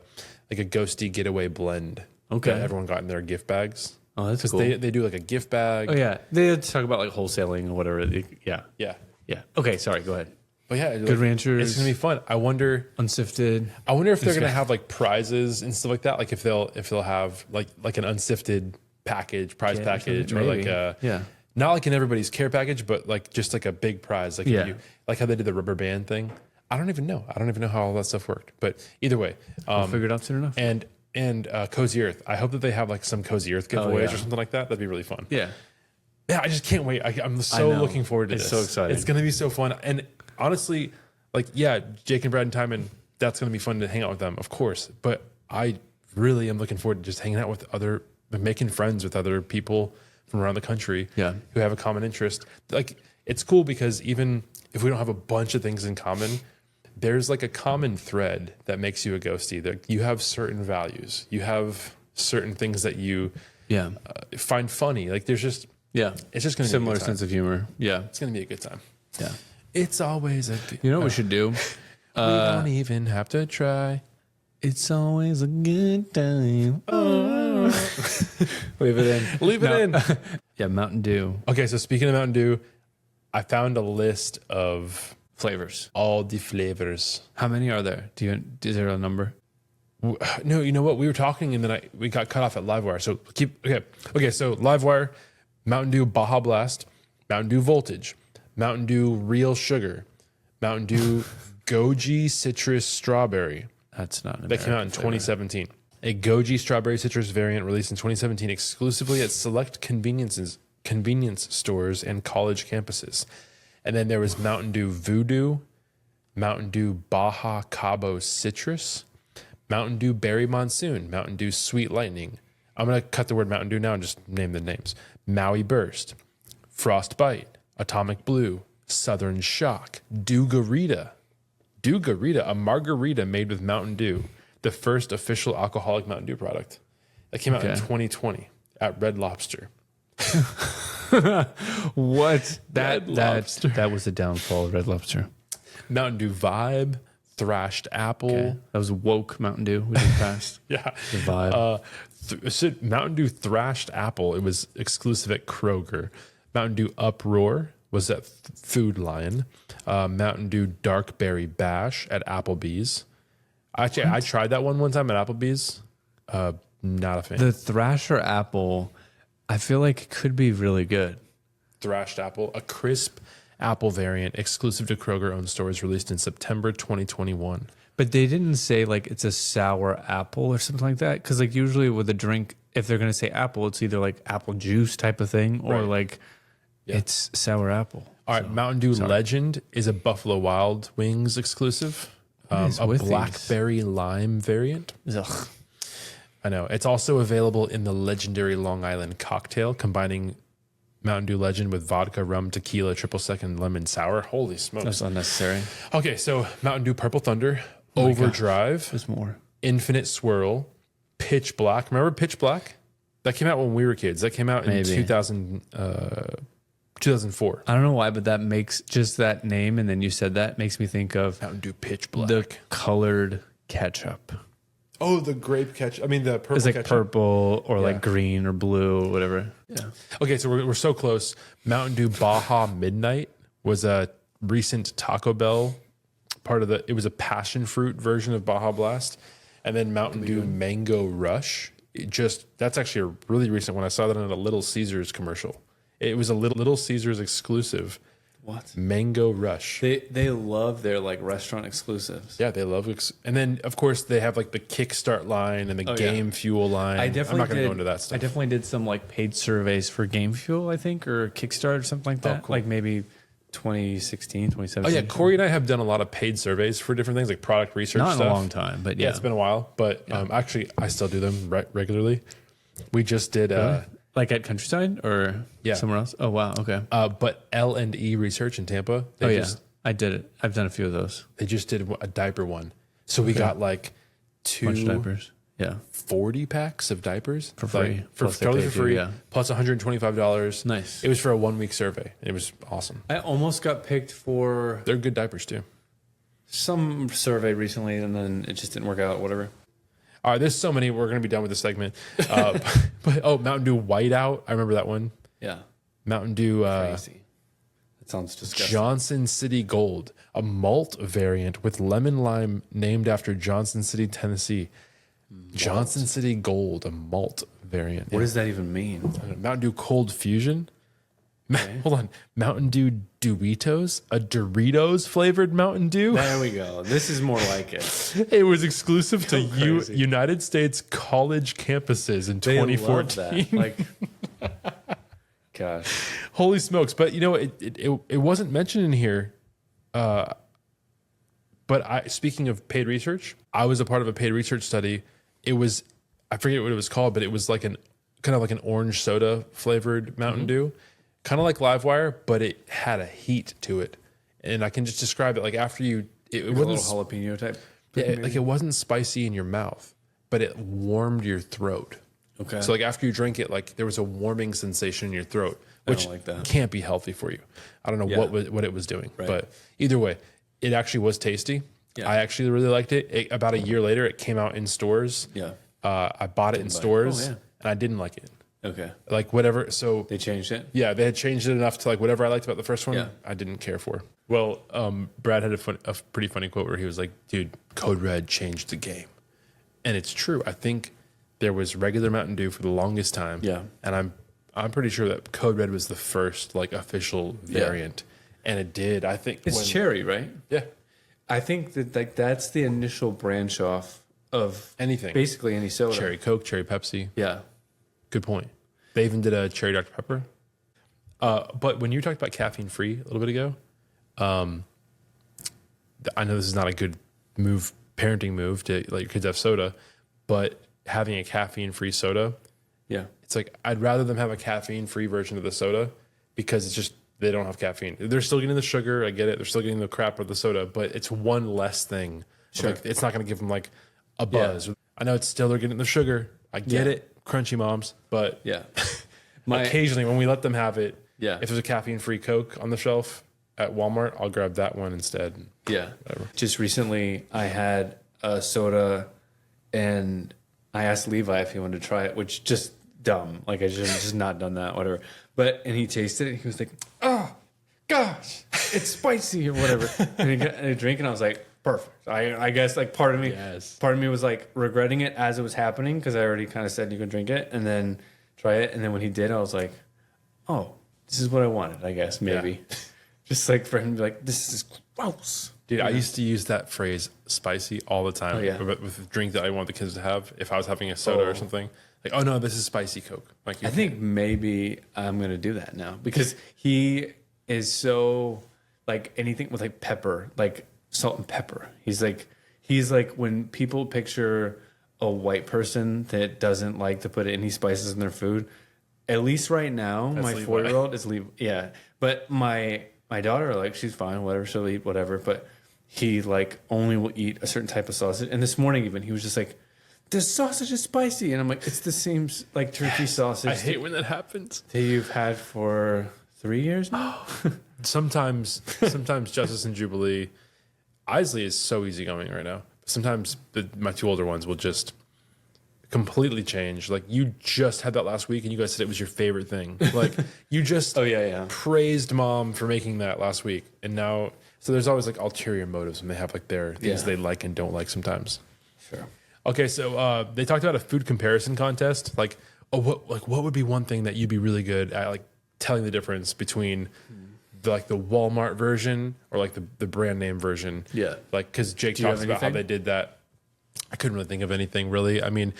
a Ghosty getaway blend. Okay. that everyone got in their gift bags. Oh, that's Because cool. they do like a gift bag. Oh yeah. They talk about like wholesaling or whatever. Yeah. Yeah. Yeah. Okay. Sorry. Go ahead. But yeah, Good Ranchers. It's gonna be fun. I wonder Unsifted. if they're gonna have like prizes and stuff like that. Like if they'll have like an unsifted prize package, or like maybe. Yeah. not like an everybody's care package, but like just like a big prize. Like Yeah. like how they did the rubber band thing. I don't even know how all that stuff worked. But either way, Figured out soon enough. and Cozy Earth. I hope that they have like some Cozy Earth giveaways yeah. or something like that. That'd be really fun. Yeah. Yeah, I just can't wait. I'm so know. looking forward to It's this. so exciting. It's gonna be so fun. And honestly, like Jake and Brad and Timon, that's gonna be fun to hang out with them, of course. But I really am looking forward to just hanging out with making friends with other people from around the country Yeah. who have a common interest. Like it's cool because even if we don't have a bunch of things in common, there's like a common thread that makes you a ghostie. That you have certain values, you have certain things that you Yeah. find funny. Like there's just Yeah. it's just gonna be a Similar good time. sense of humor. Yeah. It's gonna be a good time. Yeah. It's always a good. You know what we should do? We don't even have to try. It's always a good time. Leave it in. Leave it in. Yeah, Mountain Dew Okay, so speaking of Mountain Dew, I found a list of flavors. all the flavors. How many are there? Is there a number? No, you know what? We were talking and then we got cut off at Livewire. So okay. So Livewire, Mountain Dew Baja Blast, Mountain Dew Voltage, Mountain Dew Real Sugar, Mountain Dew Goji Citrus Strawberry. That's not an That came out in American flavor. 2017. A Goji Strawberry Citrus variant released in 2017 exclusively at select convenience stores and college campuses. And then there was Mountain Dew Voodoo, Mountain Dew Baja Cabo Citrus, Mountain Dew Berry Monsoon, Mountain Dew Sweet Lightning. I'm going to cut the word Mountain Dew now and just name the names. Maui Burst, Frostbite, Atomic Blue, Southern Shock, Dew-Garita, a margarita made with Mountain Dew, the first official alcoholic Mountain Dew product. That came out in 2020 at Red Lobster. What? Red Lobster. That was the downfall of Red Lobster. Mountain Dew Vibe, Thrashed Apple. Okay. That was woke Mountain Dew. We did pass. Yeah. The vibe. Mountain Dew Thrashed Apple. It was exclusive at Kroger. Mountain Dew Uproar was at Food Lion. Mountain Dew Dark Berry Bash at Applebee's. Actually, I tried that one time at Applebee's. Not a fan. The Thrasher Apple, I feel like could be really good. Thrashed Apple, a crisp apple variant exclusive to Kroger owned stores, released in September 2021. But they didn't say like it's a sour apple or something like that. Because like usually with a drink, if they're going to say apple, it's either like apple juice type of thing or Right. like it's sour apple. All right, Mountain Dew Legend is a Buffalo Wild Wings exclusive. is A with these? blackberry lime variant. Ugh. I know. It's also available in the legendary Long Island cocktail, combining Mountain Dew Legend with vodka, rum, tequila, triple sec, and lemon sour. Holy smokes. That's unnecessary. Okay, so Mountain Dew Purple Thunder, Overdrive, There's more. Infinite Swirl, Pitch Black. Remember Pitch Black? That came out when we were kids. That came out in Maybe. 2004. I don't know why, but that makes just that name and then you said that makes me think of Mountain Dew Pitch Black. the colored ketchup. Oh, the grape ketchup. I mean, the purple It's like ketchup. purple or Yeah. like green or blue or whatever. Yeah. Okay, so we're so close. Mountain Dew Baja Midnight was a recent Taco Bell part of it was a passion fruit version of Baja Blast. And then Mountain Dew Mango Rush. That's actually a really recent one. I saw that in a Little Caesars commercial. It was a Little Caesars exclusive. What? Mango Rush. They love their like restaurant exclusives. Yeah, they love and then of course they have like the Kickstart line and the Game Fuel line. I definitely I'm not going to did, go into that stuff. I definitely did some like paid surveys for Game Fuel, I think, or Kickstart or something like that. cool. Like maybe 2016, Oh 2017. yeah, Corey and I have done a lot of paid surveys for different things like product research Not stuff. in a long time, but Yeah, it's been a while, but actually I still do them regularly. We just did like at Countryside or Yeah. somewhere else. Oh wow, okay. but L&E Research in Tampa. I did it. I've done a few of those. They just did a diaper one. So we got like Bunch of two diapers. Yeah, 40 packs of diapers for free. For Plus they totally paid for you, free, yeah. plus $125. Nice. It was for a 1 week survey. It was awesome. I almost got picked for They're good diapers too. some survey recently, and then it just didn't work out. Whatever. All right, there's so many. We're going to be done with this segment. But Mountain Dew Whiteout. I remember that one. Yeah, Mountain Dew crazy. That sounds disgusting. Johnson City Gold, a malt variant with lemon lime named after Johnson City, Tennessee. Johnson City Gold, a malt variant. What does that even mean? Mountain Dew Cold Fusion. Hold on. Mountain Dew Doritos, a Doritos flavored Mountain Dew. There we go. This is more like it. It was exclusive to crazy. United States college campuses in They love 2014. that. Like, gosh. Holy smokes! But you know, it wasn't mentioned in here. But speaking of paid research, I was a part of a paid research study. It was, I forget what it was called, but it was like kind of like an orange soda flavored Mountain Dew, kind of like Livewire, but it had a heat to it, and I can just describe it like after it A wasn't little jalapeno type. like it wasn't spicy in your mouth, but it warmed your throat. Okay. So like after you drink it, like there was a warming sensation in your throat, which like that. can't be healthy for you. I don't know Yeah. what it was doing, Right. but either way, it actually was tasty. Yeah. I actually really liked it. About a year later, it came out in stores. Yeah. I bought it in stores, Oh, yeah. and I didn't like it. Okay. Like whatever. So They changed it. yeah, they had changed it enough to like whatever I liked about the first one, Yeah. I didn't care for. Well, Brad had a pretty funny quote where he was like, "Dude, Code Red changed the game," and it's true. I think there was regular Mountain Dew for the longest time. Yeah. and I'm pretty sure that Code Red was the first like official variant, and it did. I think It's cherry, right? Yeah, I think that like that's the initial branch off of anything. basically any soda. Cherry Coke, cherry Pepsi. Yeah. Good point. They even did a cherry Dr Pepper. But when you talked about caffeine free a little bit ago, I know this is not a good move parenting move to let your kids have soda, but having a caffeine-free soda, Yeah. it's like I'd rather them have a caffeine-free version of the soda because it's just they don't have caffeine. They're still getting the sugar. I get it. They're still getting the crap of the soda, but it's one less thing. Sure. Like, it's not going to give them like a buzz. I know it's still they're getting the sugar. I get it, crunchy moms, but Yeah. occasionally when we let them have it, Yeah. if there's a caffeine-free Coke on the shelf at Walmart, I'll grab that one instead. Yeah. Just recently, I had a soda, and I asked Levi if he wanted to try it, which just dumb. Like, I should have just not done that, whatever. And he tasted it, and he was like, oh, gosh, it's spicy or whatever. And he got a drink, and I was like, perfect. I guess, like, part of me was, like, regretting it as it was happening because I already kind of said you can drink it and then try it. And then when he did, I was like, oh, this is what I wanted, I guess, maybe. Yeah. Just, like, for him to be like, this is gross. Dude, I used to use that phrase spicy all the time with a drink that I want the kids to have. If I was having a soda or something, like, oh no, this is spicy Coke. Like, I think maybe I'm going to do that now because he is so like anything with like pepper, like salt and pepper. He's like when people picture a white person that doesn't like to put any spices in their food, at least right now, my 4-year-old is Levi. Yeah. But my daughter, like, she's fine, whatever, she'll eat whatever, but he like only will eat a certain type of sausage. And this morning even he was just like, this sausage is spicy, and I'm like, it's the same like turkey sausage. I hate when that happens. That you've had for 3 years now. sometimes Justice and Jubilee, Isley is so easygoing right now. Sometimes my 2 older ones will just completely change. Like, you just had that last week, and you guys said it was your favorite thing. Like, you just praised mom for making that last week, and now so there's always like ulterior motives when they have like their things they like and don't like sometimes. Sure. Okay, so they talked about a food comparison contest. Like, what would be one thing that you'd be really good at, like telling the difference between the Walmart version or like the brand name version? Yeah. Like, because Jake talks about how they did that. I couldn't really think of anything really. I mean,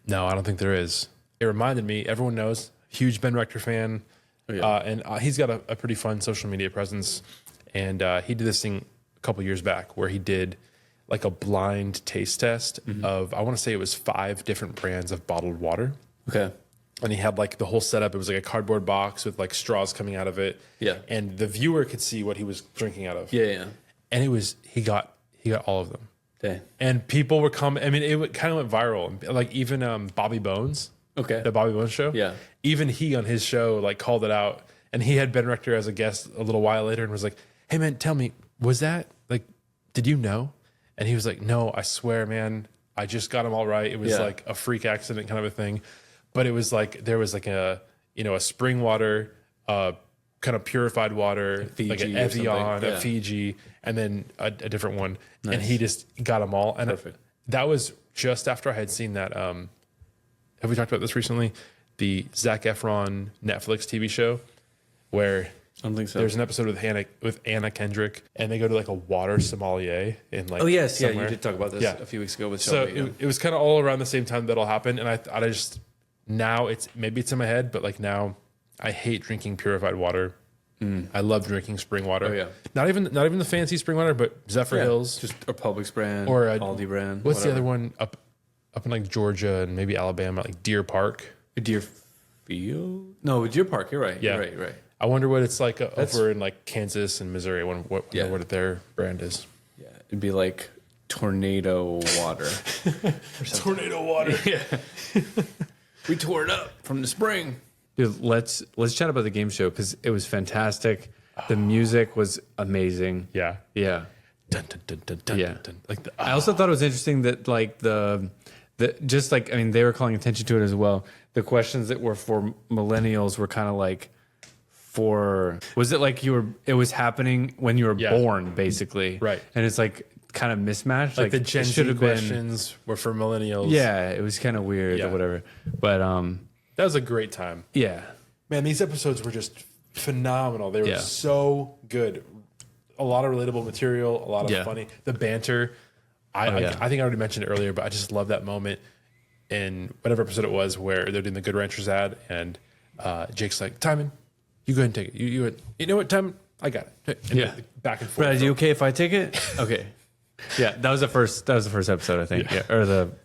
no, I don't think there is. It reminded me. Everyone knows, huge Ben Rector fan, and he's got a pretty fun social media presence. And he did this thing a couple years back where he did like a blind taste test of, I want to say it was 5 different brands of bottled water. Okay. And he had like the whole setup. It was like a cardboard box with like straws coming out of it. Yeah. And the viewer could see what he was drinking out of. Yeah, yeah. And it was, he got all of them. Okay. And people were coming. I mean, it kind of went viral. Like even Bobby Bones. Okay. The Bobby Bones show. Yeah. Even he on his show like called it out. And he had Ben Rector as a guest a little while later and was like, hey man, tell me, was that like, did you know? And he was like, no, I swear, man, I just got him all right. It was like a freak accident kind of a thing. But it was like, there was like a spring water, kind of purified water, like an Evian, a Fiji, and then a different one. Nice. And he just got them all. And that was just after I had seen that. Have we talked about this recently? The Zac Efron Netflix TV show where I don't think so. There's an episode with Anna Kendrick, and they go to like a water sommelier in like. Oh yes, somewhere. Yeah, you did talk about this a few weeks ago with Shelby. So it was kind of all around the same time that'll happen, and I just now maybe it's in my head, but like now I hate drinking purified water. I love drinking spring water. Oh yeah, not even the fancy spring water, but Zephyr Hills, just a Publix brand or a Aldi brand. What's the other one up in like Georgia and maybe Alabama, like Deer Park? Deerfield? No, Deer Park. You're right. Yeah, you're right. I wonder what it's like over in like Kansas and Missouri. What their brand is. Yeah, it'd be like Tornado Water. Tornado Water. Yeah. We tore it up from the spring. Dude, let's chat about the game show because it was fantastic. The music was amazing. Yeah. Yeah. Dun, dun, dun, dun, dun, yeah. Dun. Like I also thought it was interesting that like the just like they were calling attention to it as well. The questions that were for millennials were kind of like. Was it like it was happening when you were born, basically? Right. And it's like kind of mismatched. Like the Gen Z questions were for millennials. Yeah, it was kind of weird or whatever. But that was a great time. Yeah. Man, these episodes were just phenomenal. They were so good. A lot of relatable material, a lot of funny. The banter. I think I already mentioned it earlier, but I just love that moment in whatever episode it was where they're doing the Good Ranchers ad and Jake's like, Timon, you go ahead and take it. You know what, Tim? I got it. And back and forth. Brad, are you okay if I take it? Okay. Yeah, that was the first episode, I think.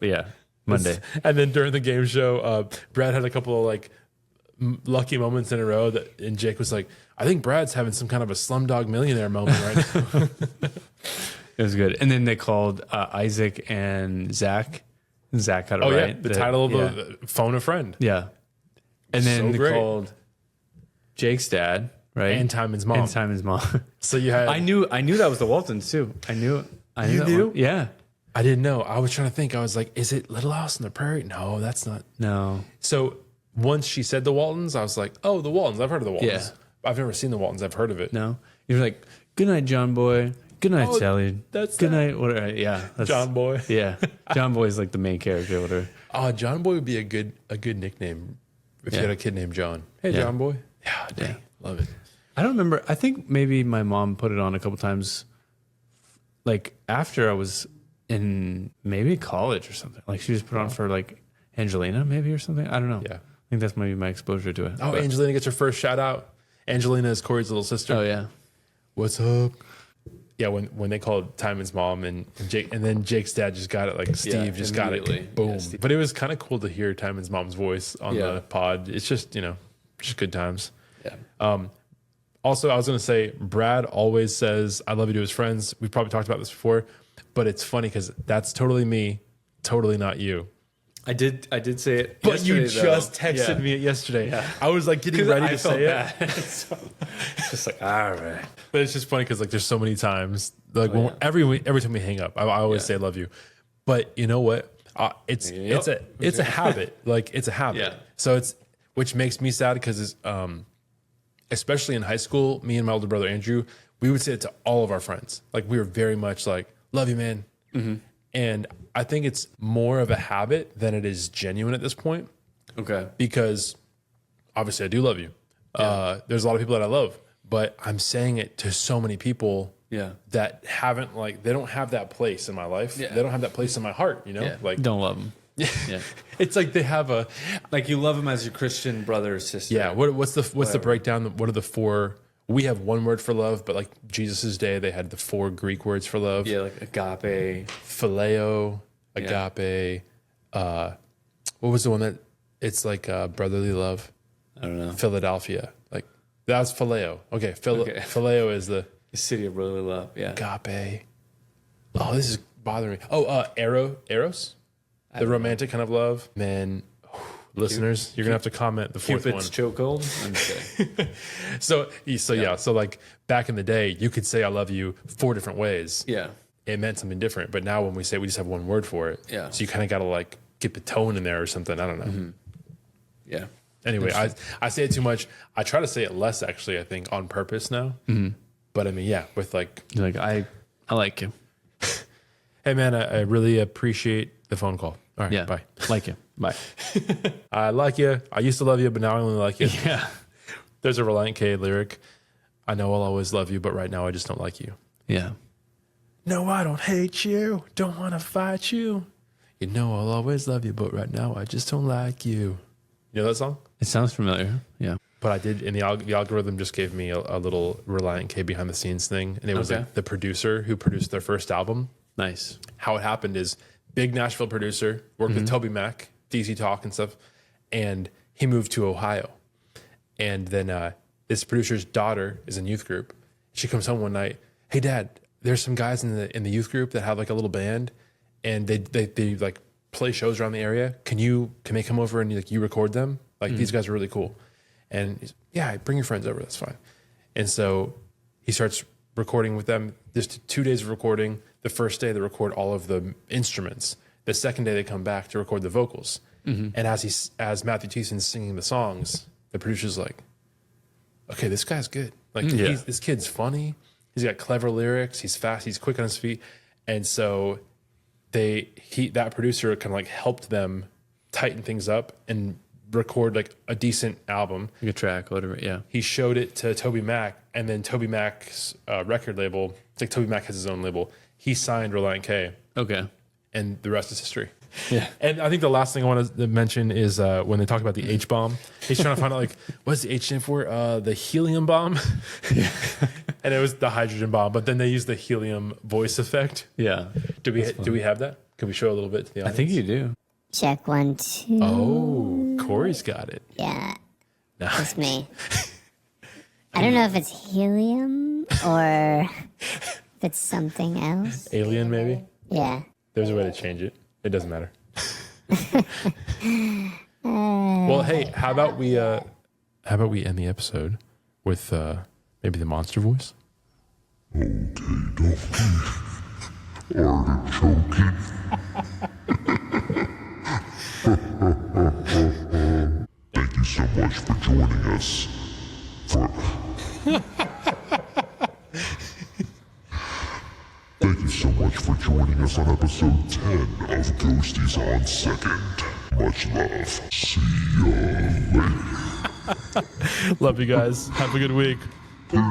Yeah, Monday. And then during the game show, Brad had a couple of like lucky moments in a row and Jake was like, I think Brad's having some kind of a Slumdog Millionaire moment right now. It was good. And then they called Isaac and Zach. Zach got it right. Yeah, the title of the Phone a Friend. Yeah. And then So they great. called Jake's dad, right? And Timon's mom. And Timon's mom. So you had I knew that was the Waltons too. I knew You that knew? one. Yeah. I didn't know. I was trying to think. I was like, is it Little House on the Prairie? No, that's not. No. So once she said the Waltons, I was like, oh, the Waltons. I've heard of the Waltons. Yeah. I've never seen the Waltons. I've heard of it. No. You're like, good night, John Boy. Good night, Sally. that's good that. night. Whatever. Yeah. That's, John Boy. Yeah. John Boy is like the main character. Whatever. Oh, John Boy would be a good nickname if you Yeah. had a kid named John. Hey, Yeah. John Boy. Yeah, dang. Yeah. Love it. I don't remember. I think maybe my mom put it on a couple times, like after I was in maybe college or something. Like she just put on for like Angelina maybe or something. I don't know. Yeah. I think that's maybe my exposure to it. Oh, But- Angelina gets her first shout out. Angelina is Corey's little sister. Oh yeah. What's up? Yeah, when they called Timon's mom and Jake, and then Jake's dad just got it, like Steve just got it, immediately. boom. Yeah, Steve. But it was kind of cool to hear Timon's mom's voice on Yeah. the pod. It's just just good times. Yeah. Also, I was going to say, Brad always says, I love you to his friends. We've probably talked about this before, but it's funny because that's totally me, totally not you. I did say it. But you yesterday, though. just texted Yeah. me it yesterday. Yeah. I was like getting ready to say it. bad. So, it's just like, all right. But it's just funny because like there's so many times, like yeah. every time we hang up, I always say love you. But you know what? It's a habit. Like it's a habit. Yeah. So which makes me sad because it's especially in high school, me and my older brother Andrew, we would say it to all of our friends. Like we were very much like, love you, man. Mm-hmm. And I think it's more of a habit than it is genuine at this point Okay. because obviously I do love you. There's a lot of people that I love, but I'm saying it to so many people Yeah. that haven't they don't have that place in my life. Yeah. They don't have that place in my heart, Yeah. Like Don't love him. Yeah. it's like they have a Like you love him as your Christian brother or sister. yeah. What's the breakdown? What are the four? We have one word for love, but like Jesus's day, they had the four Greek words for love. Yeah, like agape. Phileo, Yeah. agape. What was the one that it's like brotherly love? I don't know. Philadelphia. Like that's phileo. Okay, Okay. phileo is the The city of brotherly love. Yeah. agape. Oh, this is bothering me. Oh, eros, the romantic kind of love. Man, listeners, you're gonna have to comment the fourth Cupid's chokehold. I'm just kidding. one. So yeah. So like back in the day, you could say I love you 4 different ways. Yeah. It meant something different. But now when we say we just have one word for it. Yeah. So you kind of got to like get the tone in there or something. I don't know. Yeah. Anyway, I say it too much. I try to say it less actually. I think on purpose now. But I mean, yeah, with like, You're like, I like you. hey man, I really appreciate the phone call. All right, Yeah. bye. Like you. Bye. I like you. I used to love you, but now I only like you. Yeah. There's a Reliant K lyric. I know I'll always love you, but right now I just don't like you. Yeah. No, I don't hate you. Don't want to fight you. You know I'll always love you, but right now I just don't like you. You know that song? It sounds familiar. Yeah. But I did, and the algorithm just gave me a little Reliant K behind the scenes thing. And it was Okay. like the producer who produced their first album. Nice. How it happened is big Nashville producer, worked with Toby Mac, DC Talk and stuff. And he moved to Ohio. And then this producer's daughter is in youth group. She comes home one night. Hey, Dad, there's some guys in the youth group that have like a little band, and they like play shows around the area. Can they come over and like you record them? Like these guys are really cool. And he's, yeah, bring your friends over. That's fine. And so he starts recording with them. There's 2 days of recording. The first day they record all of the instruments. The second day they come back to record the vocals. And as Matthew Thiessen's singing the songs, the producer's like, okay, this guy's good. Like this kid's funny. He's got clever lyrics. He's fast. He's quick on his feet. And so that producer kind of like helped them tighten things up and record like a decent album. Like a track, whatever. Yeah. He showed it to Toby Mac, and then Toby Mac's record label, it's like Toby Mac has his own label. He signed Reliant K. Okay. and the rest is history. Yeah. And I think the last thing I want to mention is when they talk about the H bomb, he's trying to find out like what's the H stand for? The helium bomb. And it was the hydrogen bomb, but then they used the helium voice effect. Yeah. Do we have that? Can we show a little bit to the I audience? think you do. Check 1, 2. Oh, Corey's got it. Yeah, Nice. it's me. I don't know if it's helium or if it's something else. Alien, maybe. Yeah. There's a way to change it. It doesn't matter. Well, hey, how about we end the episode with maybe the monster voice? Thank you so much for joining us. Thank you so much for joining us on episode 10 of Ghosties on Second. Much love. See ya later. Love you guys. Have a good week. Peace.